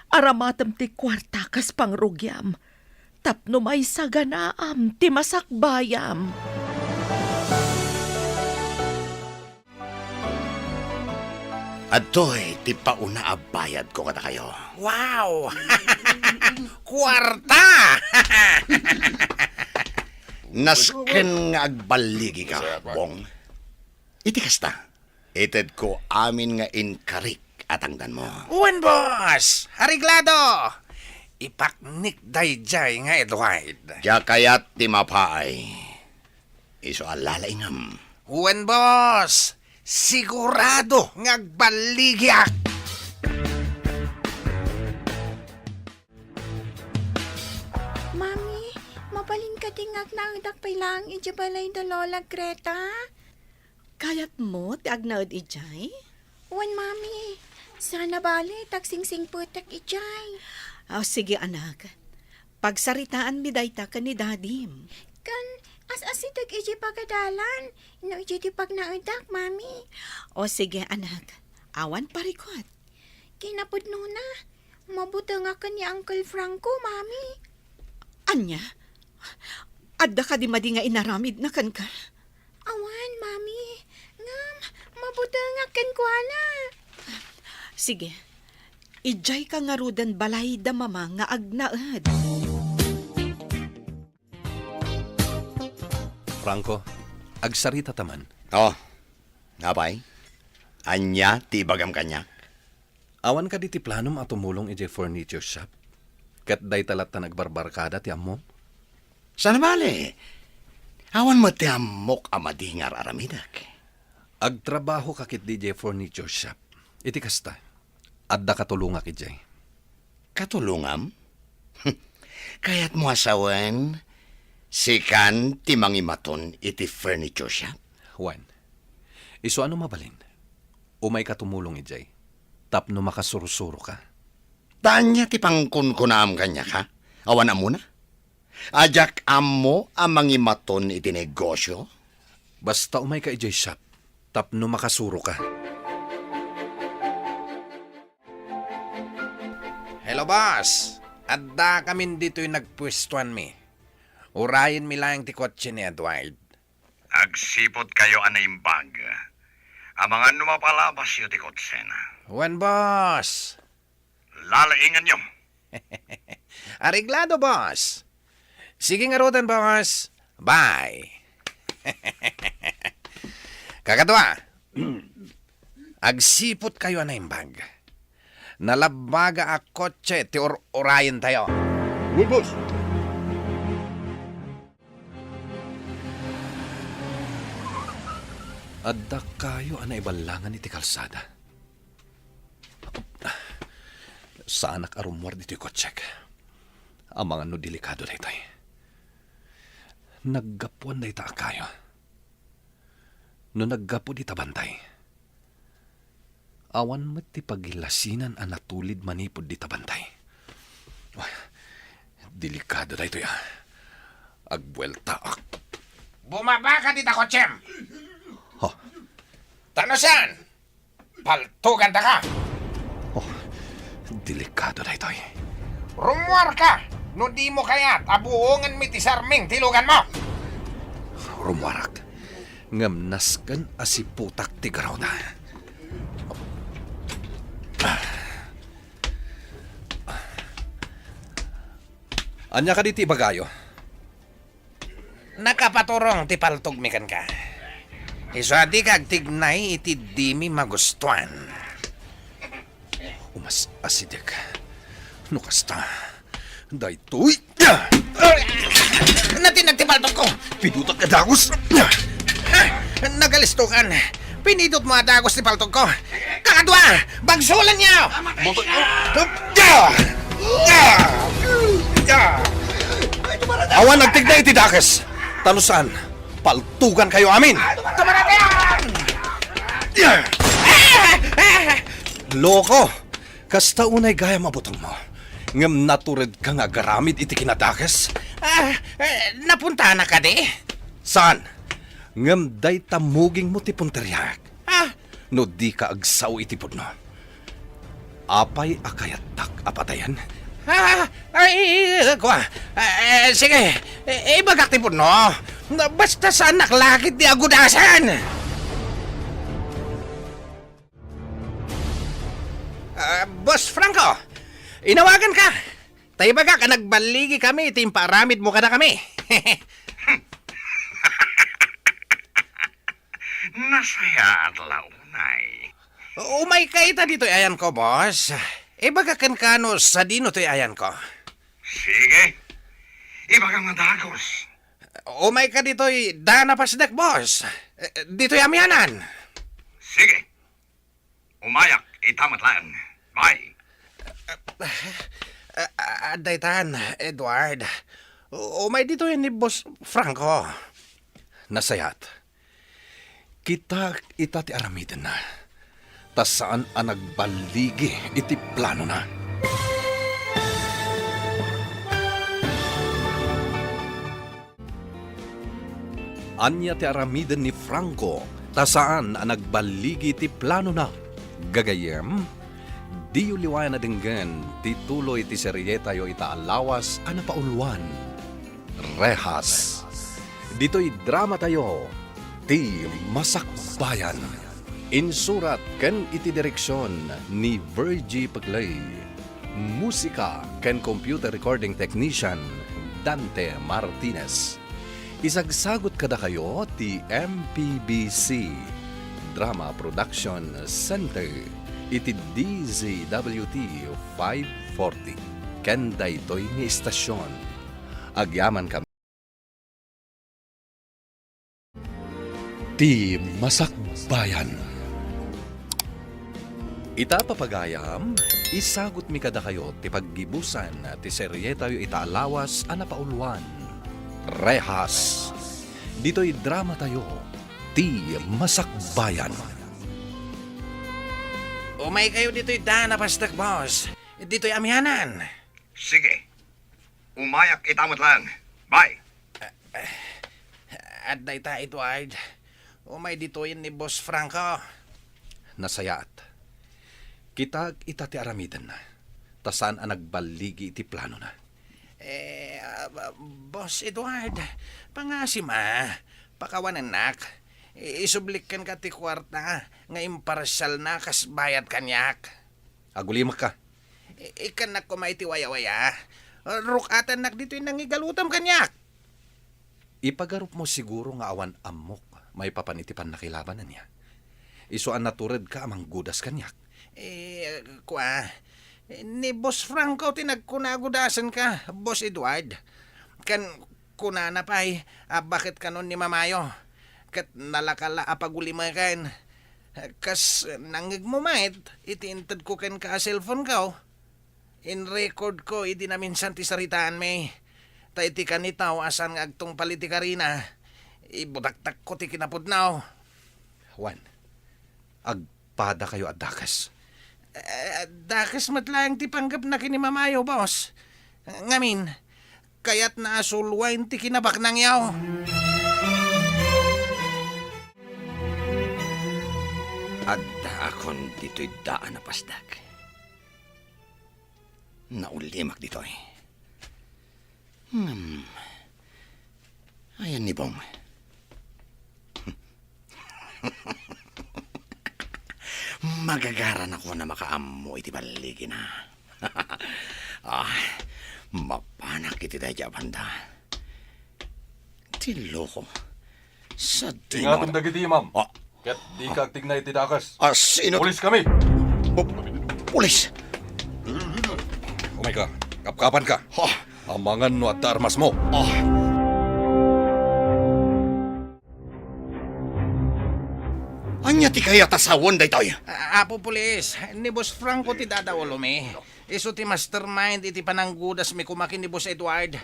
[SPEAKER 4] Aramatam ti kwarta kas pangrugyam, tapno may saganaam ti masakbayam.
[SPEAKER 9] Adoy, ti pauna abayad ko kada kayo.
[SPEAKER 5] Wow! Kwarta!
[SPEAKER 9] Nasken nga agbaligi ka, Bong. Iti kasta, ited ko amin nga inkarik atangdan mo.
[SPEAKER 5] Uwan, boss! Ariglado! Ipaknik dayjay nga, Edward.
[SPEAKER 9] Kaya kayat ti mapaay. Iso alala ingam.
[SPEAKER 5] Uwan, boss! Sigurado nga agbaligyak!
[SPEAKER 7] Mami, mabalin ka tingag na udak pailang iti balay da Lola Greta.
[SPEAKER 3] Kayat mo, ti agnaod ijay?
[SPEAKER 7] Wan, mami. Sana bali, taksingsing putak ijay.
[SPEAKER 3] Sige, anak. Pagsaritaan mi dayta ka ni dadim.
[SPEAKER 7] Kan, as-asitag iji pagadalan. No iji di pag naudak, mami.
[SPEAKER 3] Sige, anak. Awan parikot.
[SPEAKER 7] Kinapudno na. Mabuta nga ka ni Uncle Franco, mami.
[SPEAKER 3] Anya? Adda ka di madi nga inaramid na kan ka.
[SPEAKER 7] Awan, mami. Ngam, mabuta nga kan kwa na.
[SPEAKER 3] Sige. Ijay ka nga rudan balay da mama nga agnaad.
[SPEAKER 1] Franco, agsarita taman.
[SPEAKER 9] Oh, napay? Anya, ti bagam kanyak.
[SPEAKER 1] Awan ka di ti planom at tumulong iti furniture shop. Kat day talat na nagbarbarkada ti ammo.
[SPEAKER 9] Sana bali? Awan mo ti amok amadingar aramidak.
[SPEAKER 1] Agtrabaho kakit DJ furniture shop. Iti kasta. Adda katulungak ijay.
[SPEAKER 9] Katulungam? Kayat mo asawan, sikan ti mangimaton iti furniture shop.
[SPEAKER 1] Juan, iso ano mabalin? Umay katumulong ijay. Tapno makasurusuro ka.
[SPEAKER 9] Tanya ti pangkunkunam kanya ka? Awan na muna? Ajak amo ang mangimaton iti negosyo?
[SPEAKER 1] Basta umay ka ijay shop. Tapno makasuro ka.
[SPEAKER 5] Hello, boss. Adda kami dito'y nagpwestuan mi. Urayin mi lang ti kotse ni Edward.
[SPEAKER 9] Agsipot kayo anaimbag. Amangan numapalabas yu ti kotsena.
[SPEAKER 5] Wan, boss.
[SPEAKER 9] Lalaingan nyo.
[SPEAKER 5] Areglado, boss. Sige nga rotan, boss. Bye. Kakatwa. Agsipot kayo anaimbag. Nalabaga a kotse ti urayin tayo.
[SPEAKER 2] Well, boss.
[SPEAKER 1] Adda kayo anay balangan iti kalsada. Sa anak arumwar dito'y kotsek. Ang mga no delikado na ito'y. Naggapuan na ita kayo. No naggapu di tabantay. Awan mo ti pagilasinan ang natulid manipod di tabantay. Delikado na ito'y. Agbuelta ak.
[SPEAKER 5] Bumaba ka dito, kotsem.
[SPEAKER 1] Oh,
[SPEAKER 5] Tanosan! Paltugan ta ka!
[SPEAKER 1] delikado na ito'y.
[SPEAKER 5] Rumuar ka! No di mo kayat, abuongan mi ti sarming tilugan mo!
[SPEAKER 1] Rumwarak. Ngamnaskan asiputak ti garaw na. Anya ka diti bagayo?
[SPEAKER 5] Nakapaturong ti paltugmikan ka. Iso di kag tignay iti di mi magustuhan.
[SPEAKER 1] Umas asidek. Nukasta. Daytoy.
[SPEAKER 5] Natinag ti paltog ko!
[SPEAKER 1] Pinutak ka dagos.
[SPEAKER 5] Nagalistukan. Pinidot mo adagos ti paltog ko. Kakadwa! Bagsulan niyo!
[SPEAKER 1] Awan nagtigna iti dakes. Tanusan. Paltugan kayo amin. Loko. Kasta unay gaya mabutong mo. Ngam natured ka nga garamid iti kinadakes.
[SPEAKER 5] Napunta na ka di?
[SPEAKER 1] Saan? Ngam day tamuging mo ti punteriyak. No di ka agsaw iti pudno. Apay akayatak apatayan.
[SPEAKER 5] Sige, ibagak ti no. Basta sa anak lakit di agudasan. Boss Franco, inawagan ka. Tayo baga ka nagbaligi kami, timparamid mo ka na kami.
[SPEAKER 9] Nasaya at launay.
[SPEAKER 5] Umay ka ita dito'y ayan ko, boss. Ibaga kan kano sa dino to'y ayan ko.
[SPEAKER 9] Sige. Iba kang madagos.
[SPEAKER 5] Umay ka dito'y dana pasdak, boss. Dito'y amyanan.
[SPEAKER 9] Sige. Umayak, itamat lang. Bye.
[SPEAKER 5] Daytan, Edward. Umay dito'y ni Boss Franco.
[SPEAKER 1] Nasayat. Kita itati aramiden na. Tas saan ang nagbaligi iti plano na. Anya ti aramiden ni Franco. Tas saan ang nagbaligi iti plano na. Gagayem, di yu liwayan na dinggan tituloy ti seryeta yo itaalawas ana paulwan. Rehas. Dito'y drama tayo. Ti Masakbayan. Insurat ken iti direksyon ni Virgie Paglay. Musika ken computer recording technician Dante Martinez. Isagsagot kada kayo ti MPBC Drama Production Center iti DZWT 540 ken daytoy nga istasyon. Agyaman kami ti Masakbayan. Ita papagayam, isagot mi kada kayo ti paggibusan ti seryeta yu itaalawas ana paulwan. Rehas. Dito'y drama tayo, ti Masakbayan.
[SPEAKER 5] Umay kayo dito'y dana pasdak, boss. Dito'y amyanan.
[SPEAKER 9] Sige. Umayak, itamat lang. Bye.
[SPEAKER 5] At dayta, Edward. Umay dito'y ni Boss Franco.
[SPEAKER 1] Nasayat. Kita itati aramidan na. Tasan ang nagbaligi iti plano na.
[SPEAKER 5] Boss Edward, pangasima, pakawan anak. Isublikan ka ti kwarta, nga imparsyal na kas bayad kanyak.
[SPEAKER 1] Agulimak ka.
[SPEAKER 5] Ikan na kumay ti waya-waya. Rukatan nak dito yung nangigalutam kanyak.
[SPEAKER 1] Ipagarup mo siguro nga awan amok may papanitipan na kilabanan niya. Isuan natured ka amang gudas kanyak.
[SPEAKER 5] Ni Boss Franco tinagkunagudasan ka, Boss Edward. Kan kunana pa'y, bakit kanon ni Mamayo? Kat nalakala apagulimakan. Kas nangig mo mait, itiintad ko kan ka cellphone ka. In record ko, iti na minsan ti saritaan may. Ta iti kanitaw asan nga agtong paliti ka rin ibutaktak ko ti kinapudnaw.
[SPEAKER 1] Juan, agpada kayo at dakas.
[SPEAKER 5] Dakas matlang ti panggap na kinimamayo, boss. Ngamin, kayat na asulwain ti kinabak nang yaw.
[SPEAKER 9] Adda akon dito'y daan na pasdag. Naulimak dito'y. Ayan ni Bong. Magagaran ako na makaammo iti baligi na. Mapanak iti daya banda. Tiloko. Sa
[SPEAKER 1] Ingatan dagiti, ma'am.
[SPEAKER 9] Ah,
[SPEAKER 1] Ket di ka tignay ti dakas.
[SPEAKER 9] sino?
[SPEAKER 1] Pulis kami!
[SPEAKER 9] Pulis!
[SPEAKER 1] Umay ka, kapkapan ka. Amangan no at armas mo.
[SPEAKER 9] Anya ti kaya tasawon daytoy?
[SPEAKER 5] Apo pulis, ni Boss Franco ti dadawolo mi. Iso ti mastermind iti pananggudas mi kumakin ni Boss Edward.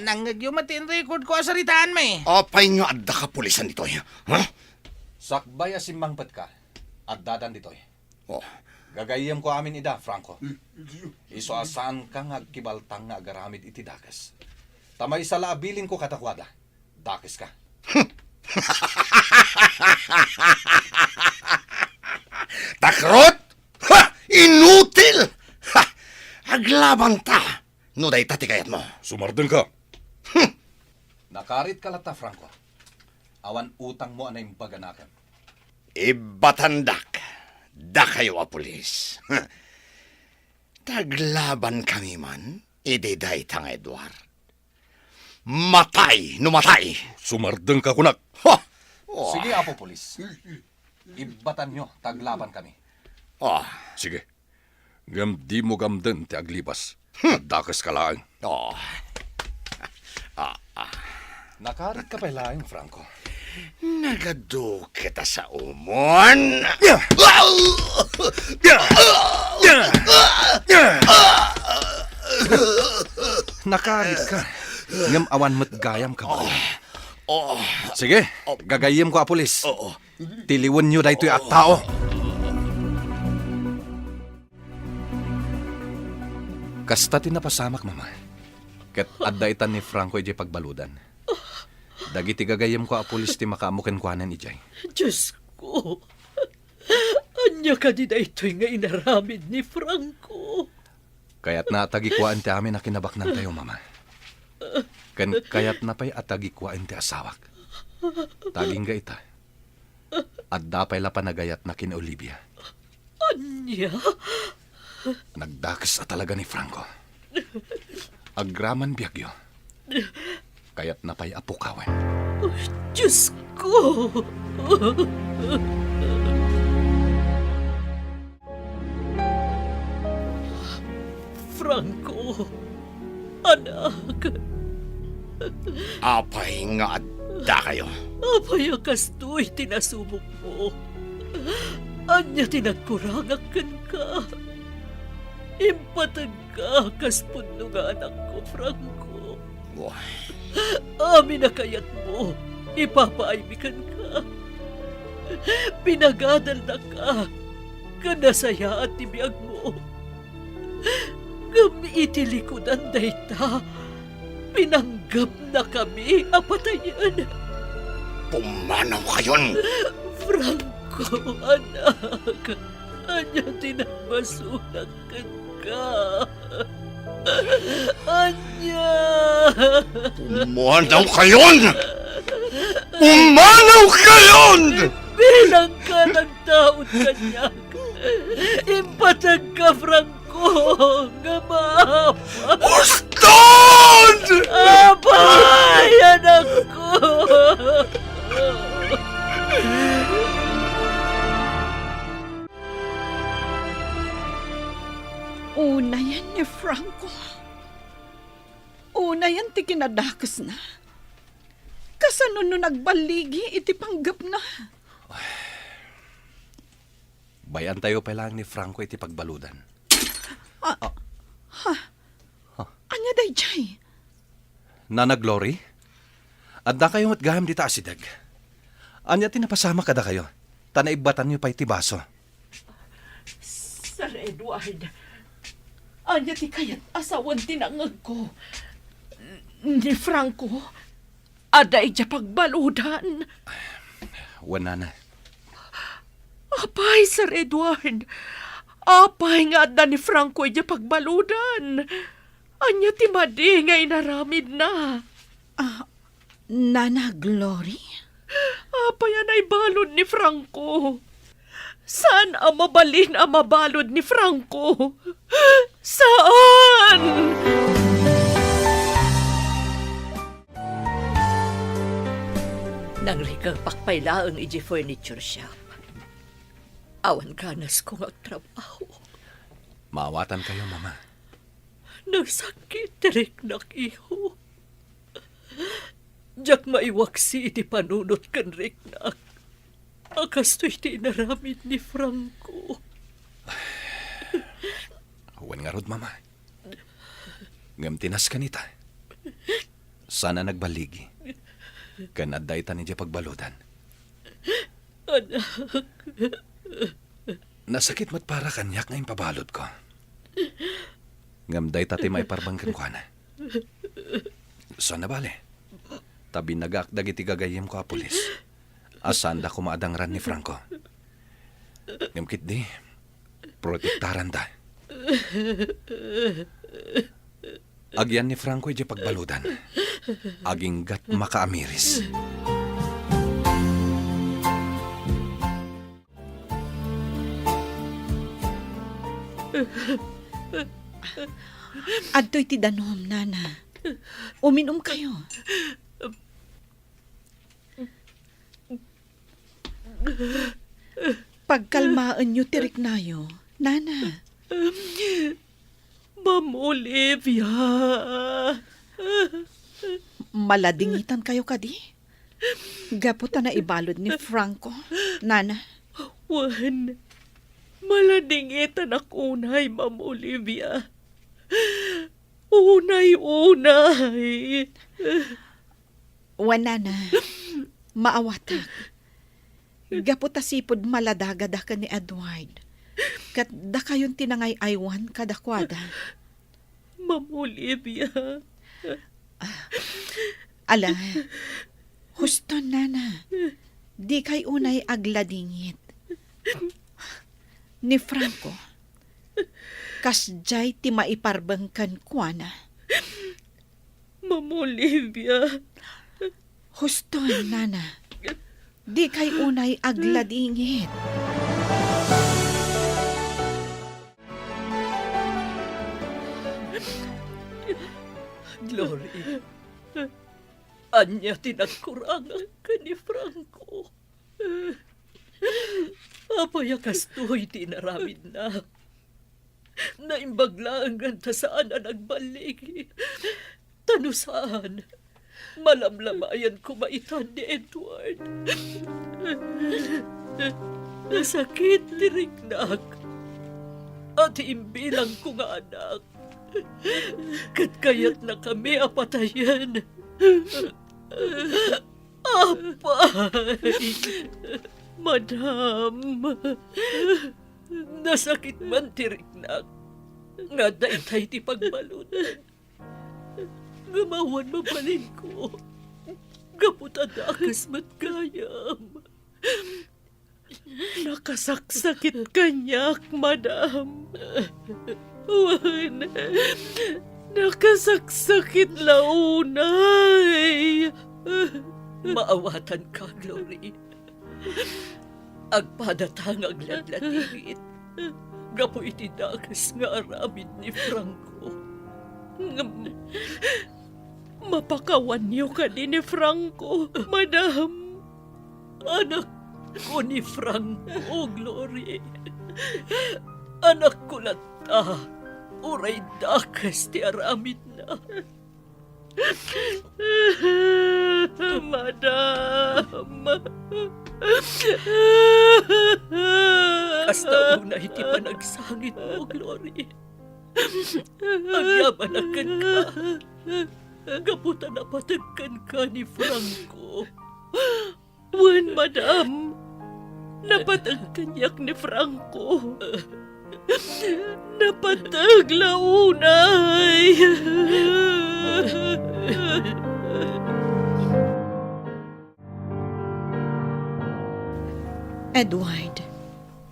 [SPEAKER 5] Nangyagyo matin record ko asaritaan mi.
[SPEAKER 9] Apay nyo adda ka pulisan ditoy. Ha?
[SPEAKER 1] Sakbay asimbangpet ka. At dadan ditoy.
[SPEAKER 9] Oh.
[SPEAKER 1] Gagayem ko amin ida, Franco. Iso asaan ka nga kibaltang nga agaramid iti dakas. Tamay sa laabilin ko katakwada. Dakis ka.
[SPEAKER 9] Takrot? Ha! Inutil! Ha! Aglaban ta! No day tati kayat mo.
[SPEAKER 1] Sumardeng ka. Nakarit ka lata, Franco. Awan utang mo anay baganakan.
[SPEAKER 9] Ibatandak. Da kayo a pulis. Ha! Taglaban kami man, ididay tang Edward. Matay! Numatay!
[SPEAKER 1] Sumardeng ka kunak.
[SPEAKER 9] Ha!
[SPEAKER 1] Sige, Apo Polis. Ibatan nyo, taglaban kami.
[SPEAKER 9] Oh.
[SPEAKER 1] Sige. Gam di mo gamden ti aglibas. At dakas ka lang.
[SPEAKER 9] Oh.
[SPEAKER 1] Nakarit ka pa lang, Franco.
[SPEAKER 9] Nagado kita sa umon.
[SPEAKER 1] Nakarit ka. Ngam awan mo't gayam ka ba? Sige, gagayim ko, Apolis. Tiliwan nyo dahito at tao. Kasta tinapasamak, mama. Ket adda itan ni Franco ijay pagbaludan. Dagiti gagayim ko, Apolis, ti makamuken kwanan ijay.
[SPEAKER 6] Diyos ko, anya ka di na ito'y nga inaramid ni Franco.
[SPEAKER 1] Kaya't natagikwaan ti amin na kinabaknan tayo, mama. Ken kayat na pa'y atagikwaan ti asawak. Taging ga ita. At dapay la panagayat na kina Olivia.
[SPEAKER 6] Anya?
[SPEAKER 1] Nagdakas talaga ni Franco. Agraman biyagyo. Kaya't na pa'y apukawan.
[SPEAKER 6] Diyos ko! Franco, anak,
[SPEAKER 9] Apay nga adda kayo.
[SPEAKER 6] apay ang kastoy tinasubok mo. Anya tinagkurangakan ka. Impatag ka, kaspun nga anak ko, Franco.
[SPEAKER 9] Wah,
[SPEAKER 6] Amin na kayat mo, ipapaaymikan ka. Pinagadal na ka, kanasaya at tibiyag mo. Kami itilikodan dayta, pinanggap na kami apatayan.
[SPEAKER 9] pumanaw kayon.
[SPEAKER 6] Franco, anak, anya tinabasunan ka ka. Anya!
[SPEAKER 9] Umanaw kayon! Umanaw kayon!
[SPEAKER 6] Bilang ka ng taon kanyak. Impatag ka, Franco. Nga maapa.
[SPEAKER 9] Ustad!
[SPEAKER 6] Abay, anak ko!
[SPEAKER 3] Una yan ni Franco. Una yan ti kinadakas na. Kasano no nagbaligi iti panggap na.
[SPEAKER 1] Bayan tayo pa lang ni Franco iti pagbaludan.
[SPEAKER 3] Anya day jay?
[SPEAKER 1] Nana Glory? Adda kayo matgaham di taasidag. Anya tinapasama kada kayo. Tanaibatan niyo pa iti baso.
[SPEAKER 4] Sir Edward, anya ti kayat asawan tinangag ko. Ni Franco, aday dya pagbaludan.
[SPEAKER 1] Wala na.
[SPEAKER 4] Apay, Sir Edward. Apay nga adda ni Franco dya pagbaludan. Anya ti madi nga inaramid na.
[SPEAKER 3] Nana Glory?
[SPEAKER 4] Apay anay balod ni Franco. Saan ang mabalin ang mabalod ni Franco? Saan?
[SPEAKER 6] Nang rikang pakpailaang iji furniture shop. Awan kanas kong agtrabaho.
[SPEAKER 1] Maawatan kayo, Mama.
[SPEAKER 6] Nagsakit rik nak iho. Diyak maiwaksi iti panunot kan rik nak. Akasto'y tinaramid ni Franco.
[SPEAKER 1] Huwag nga rod, Mama. Ngamtinas ka nita. Sana nagbaligi. Kanaday ta niya pagbaludan.
[SPEAKER 6] Anak.
[SPEAKER 1] Nasakit mat para kanyak ngayong pabalod ko. Ngamday tati may parbangkan ko na. Sana bale. Tabi nagakdag iti gagayim ko a pulis. Asan da kumadangran ni Franco. Ngamkit di, protektaran da. Agyan ni Franco iti pagbaludan. Aging gat makaamiris.
[SPEAKER 3] Adto'y ti danom, Nana. Uminom kayo. Pagkalmaan nyo, tirik nayo. Nana.
[SPEAKER 4] Ma'am Olivia.
[SPEAKER 3] Maladingitan kayo kadi? Gaputa na ibalod ni Franco. Nana.
[SPEAKER 4] Juan, maladingitan ako unay, Ma'am Olivia. Unay.
[SPEAKER 3] Wala na. Maawatak. Gaputa sipod maladagada ka ni Edward. Kat da kayon tinangay aywan kadakwada.
[SPEAKER 4] Ma'am Olivia.
[SPEAKER 3] Ala, husto Nana. Di kay unay agladingit. Ni Franco. Kasjay ti maiparbangkan kuana.
[SPEAKER 4] Ma'am Olivia.
[SPEAKER 3] Husto Nana. Di kay unay agladingit.
[SPEAKER 6] Glory. Anya tinagkurangan ka ni Franco. Apaya kastoy tinaramid na. Naimbaglaan ganta saan na nagbalik. Tanusaan. Malamlamayan kumaitan ni Edward. Nasakit dirignak. At imbilang ko nga anak. Kat kaya't na kami apatayan. Apay! Madam, nasakit man tiriknak. Nga daytay ti pagbalunan. Gamawan mabalin ko. Gaputadakas matgayam.
[SPEAKER 4] Nakasaksakit kanyak, madam. Wan, nakasaksakit launay.
[SPEAKER 6] Maawatan ka, Glory. Agpadatang agladlatingit. Gapo iti dakas nga aramid ni Franco.
[SPEAKER 4] Mapakawan niyo ka din ni Franco, madam.
[SPEAKER 6] Anak ko ni Franco, Glory. Anak ko lata. Uray dakas ti aramid na.
[SPEAKER 4] Madam.
[SPEAKER 6] Kasta una iti panagsangit mo, Glory. Agyamanakan ka. Gaputan na patagkan ka ni Franco.
[SPEAKER 4] Wan, madam. Napatag kanyak ni Franco. Napatag launay.
[SPEAKER 3] Edward,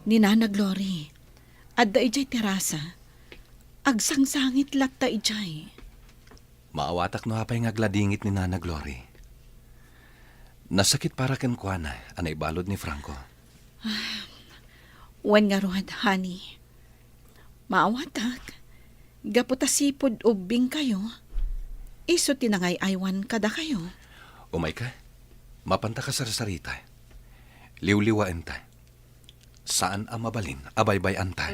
[SPEAKER 3] ni Nana Glory, adda ijay terasa. Agsangsangit latta ijay.
[SPEAKER 1] Maawatak no hapay nga gladingit ni Nana Glory. Nasakit para ken kuana, anay balod ni Franco.
[SPEAKER 3] Wan nga ruhad, honey. Maawatak. Gaputasipod ubing kayo. Iso tinangay aywan kada kayo.
[SPEAKER 1] Umay ka, mapanta ka sa sarita. Liwliwain ta. Saan ang mabalin, abaybayan ta.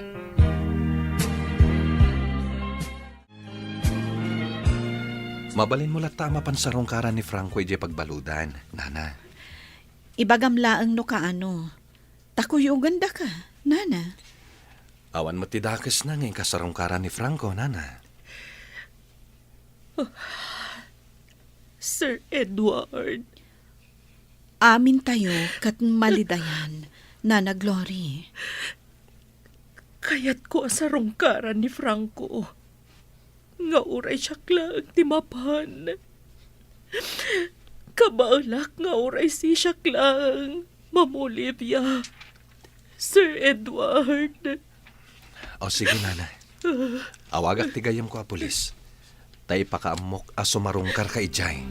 [SPEAKER 1] Mabalin mo lata mapansarong kara ni Franco ije pagbaludan, Nana.
[SPEAKER 3] Ibagamlaang no kaano. Takuyo ganda ka, Nana.
[SPEAKER 1] Awan mo tidakes na ngayon kasarong kara ni Franco, Nana.
[SPEAKER 4] Sir Edward.
[SPEAKER 3] Amin tayo kat malidayan, Nana Glory.
[SPEAKER 4] Kayat ko sa rungkaran ni Franco. Nga uray siya lang timapan. Kabalak nga oray si siya lang, Ma'am Olivia. Sir Edward.
[SPEAKER 1] O sige, Nana. Awagak tigayam ko a pulis. Tay pakaamok a sumarungkar ka ijay.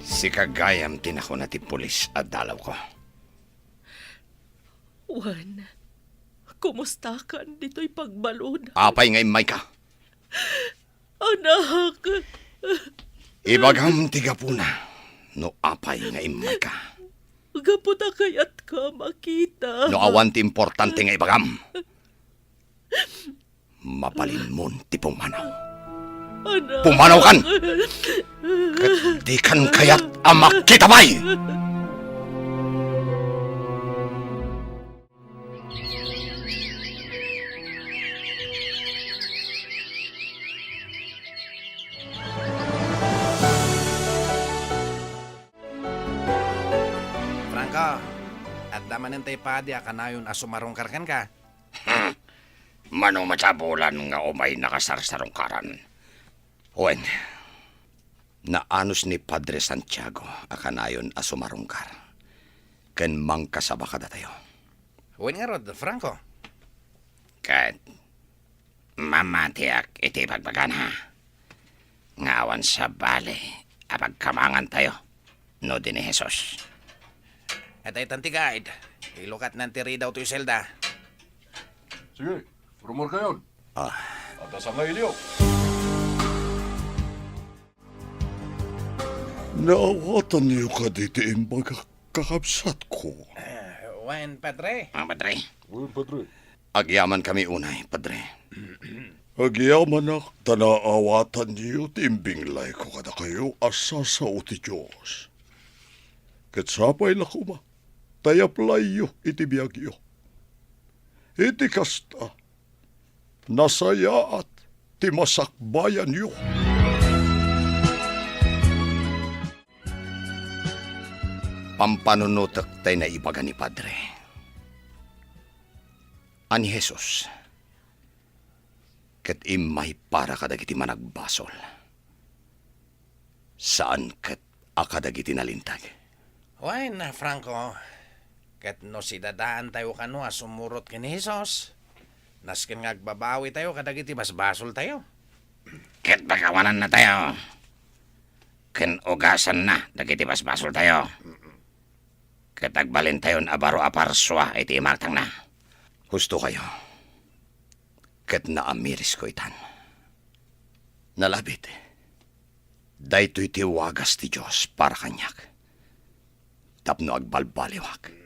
[SPEAKER 9] Si kagayam tinako na ti pulis at dalaw ko.
[SPEAKER 4] Juan, kumusta ka dito'y pagbalod?
[SPEAKER 9] Apay ngay may ka.
[SPEAKER 4] Anak!
[SPEAKER 9] Ibagam tiga puna. No apay ngay may ka.
[SPEAKER 4] Gaputa kayat ka makita.
[SPEAKER 9] No awan ti importante nga ibagam. Mapalin mo ti pumanaw.
[SPEAKER 4] Anak!
[SPEAKER 9] Pumanaw kan! Kat di kan kayat amak kita bay!
[SPEAKER 5] Franco, at damanin tayo pa di akanayon asumarungkarkan ka.
[SPEAKER 9] Manong matsabulan nga umay nakasarsarungkaran. Owen, naanos ni Padre Santiago akanayon asumarungkar. Ken mangkasaba ka tayo.
[SPEAKER 5] Uwin nga rod, Franco.
[SPEAKER 9] Kat mamatiak iti pagbagan ha. Ngawan sa bale apagkamangan tayo. No din ni Jesus.
[SPEAKER 5] At ay tantigayad. Ilukat ng tiri daw to yung selda.
[SPEAKER 2] Sige, rumor kayon. At sa ngayon niyo. Naawatan niyo ka dito imbaga kakabsat ko.
[SPEAKER 5] Wan, Padre.
[SPEAKER 9] Mga padre,
[SPEAKER 2] Well, Padre.
[SPEAKER 9] agyaman kami unay, padre.
[SPEAKER 2] Agyaman ak, tanaawatan niyo timbinglay ko kada kayo asa sa uti Diyos. Katsapay lakuma, tayaplayo iti biyagyo. Iti kasta, nasayaat ti masakbayan niyo.
[SPEAKER 9] Pampanunutak tayo na ibaga ni Padre. Ani Jesus, kat imay para kadagiti managbasol. Saan kat akadagiti nalintag?
[SPEAKER 5] Wan, Franco. Ket no si dadaan tayo kano sumurot ken Hesus. Nasken nga agbabawi tayo kadagiti basbasol tayo.
[SPEAKER 9] Ket bakawanan na tayo. Ken ugasan na, dagiti basbasol tayo. Ket agbalin tayo na abaro aparswa, iti imartang na. Husto kayo. Ket naamiris ko itan. Nalabit. Daytoy ti wagas ti Diyos para kanyak. Tapno agbalbaliwak.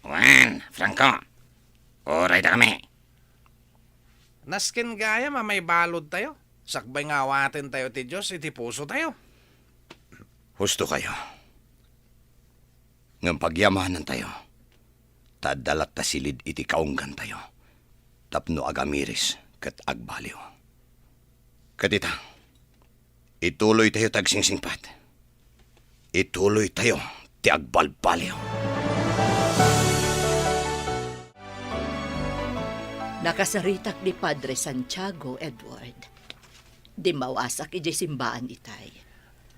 [SPEAKER 9] Juan, Franco, oray na kami.
[SPEAKER 5] Nasken gaya may balod tayo. Sakbay nga awatin tayo ti Diyos, iti puso tayo.
[SPEAKER 9] Husto kayo. Ng pagyamanan tayo. Tadalat ta silid iti kaunggan tayo. Tapno agamiris ket agbaliw. Katita, ituloy tayo tagsingsingpat. Ituloy tayo ti agbalbaliw.
[SPEAKER 6] Nakasaritak ni Padre Santiago, Edward. Di mawasak iti simbaan itay.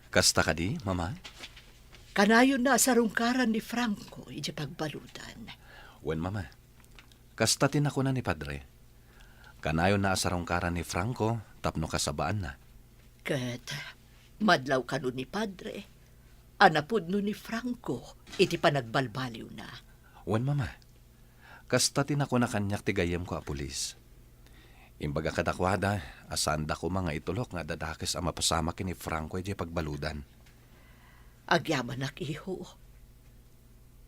[SPEAKER 1] Kasta ka di, mama?
[SPEAKER 6] Kanayon na sa rungkaran ni Franco, iti pagbaludan.
[SPEAKER 1] Wen, mama. Kasta tinako na ni Padre. Kanayon na asarong karan ni Franco, tapno kasabaan na.
[SPEAKER 6] Ket, madlaw kano ni Padre, anapod no ni Franco, iti panagbalbaliw na.
[SPEAKER 1] Wen, mama. Kasta tinako na kanyak tigayem ko a pulis. Imbaga kadakwada, asanda ko mga itulok nga dadakes ang mapasama kini Franco iti pagbaludan.
[SPEAKER 6] Agyaman ak iho.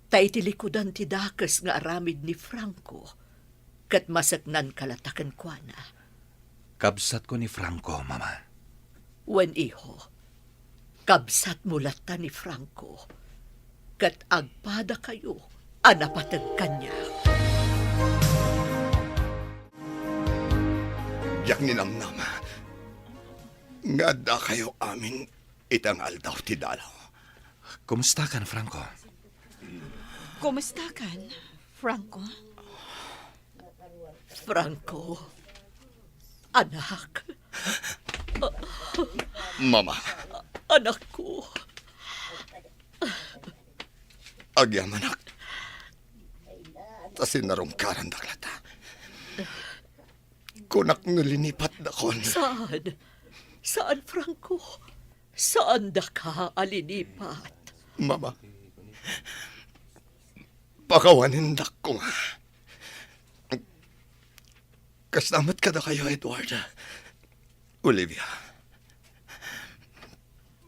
[SPEAKER 6] Ta itilikudan ti dakes nga aramid ni Franco, ket masaknan kalataken kwa na.
[SPEAKER 1] Kabsat ko ni Franco, mama.
[SPEAKER 6] Wen iho, kabsat mulat ta ni Franco, ket agpada kayo, anapatag kanya.
[SPEAKER 2] Yak ninamnama. Nga da kayo amin itangal daw ti dalaw.
[SPEAKER 1] Kumusta kan, Franco?
[SPEAKER 3] Kumusta kan, Franco?
[SPEAKER 6] Franco, anak,
[SPEAKER 2] Mama,
[SPEAKER 6] anak ko.
[SPEAKER 2] agyamanak. Tasin narungkaran daklata. Kunak nalinipat da kon.
[SPEAKER 6] Saan? Saan, Franco? Saan da ka alinipat?
[SPEAKER 2] Mama, pakawanin da ko nga. Kaslamat ka na kayo, Edward. Olivia,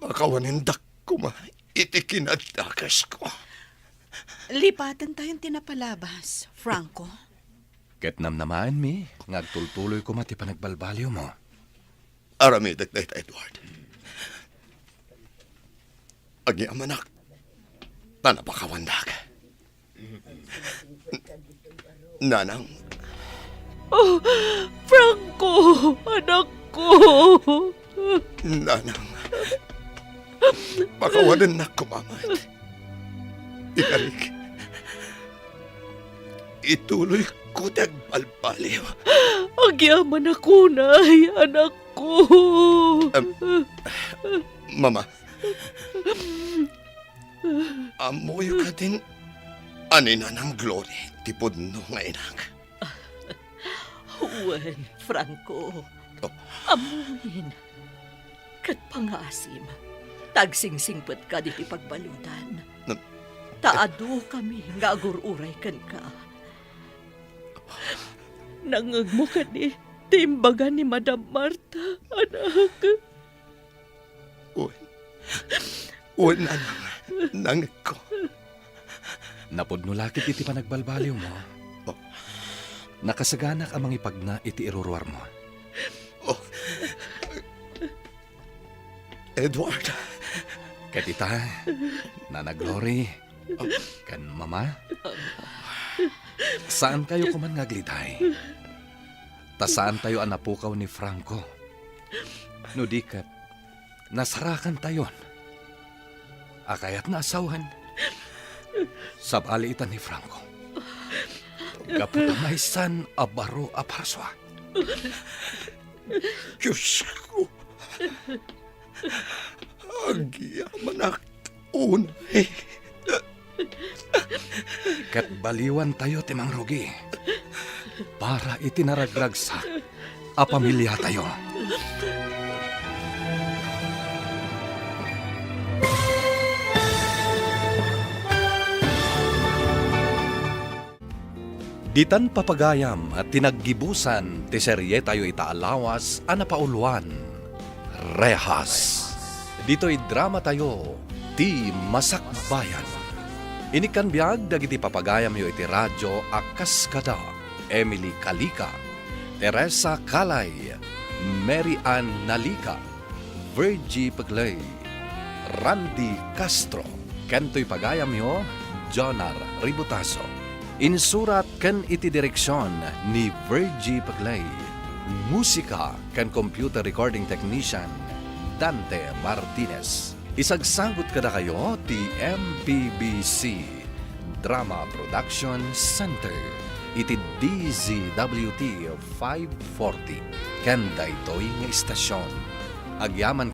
[SPEAKER 2] pakawanin da ko nga. Itikinadakas ko.
[SPEAKER 3] Lipatan tayong tinapalabas, Franco.
[SPEAKER 1] Ketnam naman mi, ngagtultuloy ko mati panagbalbaliw mo.
[SPEAKER 2] Aramidak na ito, Edward. Agyamanak. Nanapakawandak. Nanang,
[SPEAKER 4] Oh, Franco, anak ko.
[SPEAKER 2] nanang. Pakawanan na kumamat. Ikalik. Ituloy ko nagbalbaliw.
[SPEAKER 4] Agyaman ako na, anak ko.
[SPEAKER 2] Mama. Amoy ka din. Anina ng glory. Tipod no nga inak.
[SPEAKER 6] Wen, Franco,
[SPEAKER 2] Oh.
[SPEAKER 6] amuin. Kat pangasim, tagsingsingpet ka di pagbaludan. Taado kami nga agururay kan ka.
[SPEAKER 4] Nangag mo ka ni timbaga ni Madam Marta, anak.
[SPEAKER 2] Uwan nanang. Nangit ko.
[SPEAKER 1] Napudnulakit iti panagbalbaliw mo.
[SPEAKER 2] Oh.
[SPEAKER 1] Nakasaganak amang ipagna iti iruruar mo.
[SPEAKER 2] Oh. Edward.
[SPEAKER 1] Katita, Nana Glory, kan mama, saan kayo kuman ngaglitay? Ta saan tayo anapukaw ni Franco? No di kat, nasarakan tayon. Akayat na asawan. Sabali ita ni Franco. Kaputamaisan abaro aparswa.
[SPEAKER 2] Diyos ko. Agyaman ak unay.
[SPEAKER 1] Kat baliwan tayo timang rugi. Para itinaragragsak a pamilya tayo. Ditan papagayam at tinaggibusan ti serye tayo itaalawas a napauluan. Rehas. Dito'y drama tayo ti Masakbayan. Inikan biyag dagiti papagayam yo iti radyo a Kaskada, Emily Kalika, Teresa Kalay, Mary Ann Nalika, Virgie Paglay, Randy Castro, kento'y pagayam yo, Jonar Ributaso. Insurat ken iti direksyon ni Virgie Paglay. Musika ken computer recording technician Dante Martinez. Isagsagot kada kayo ti MPBC Drama Production Center. Iti DZWT 540 ken daytoy nga istasyon. Agyaman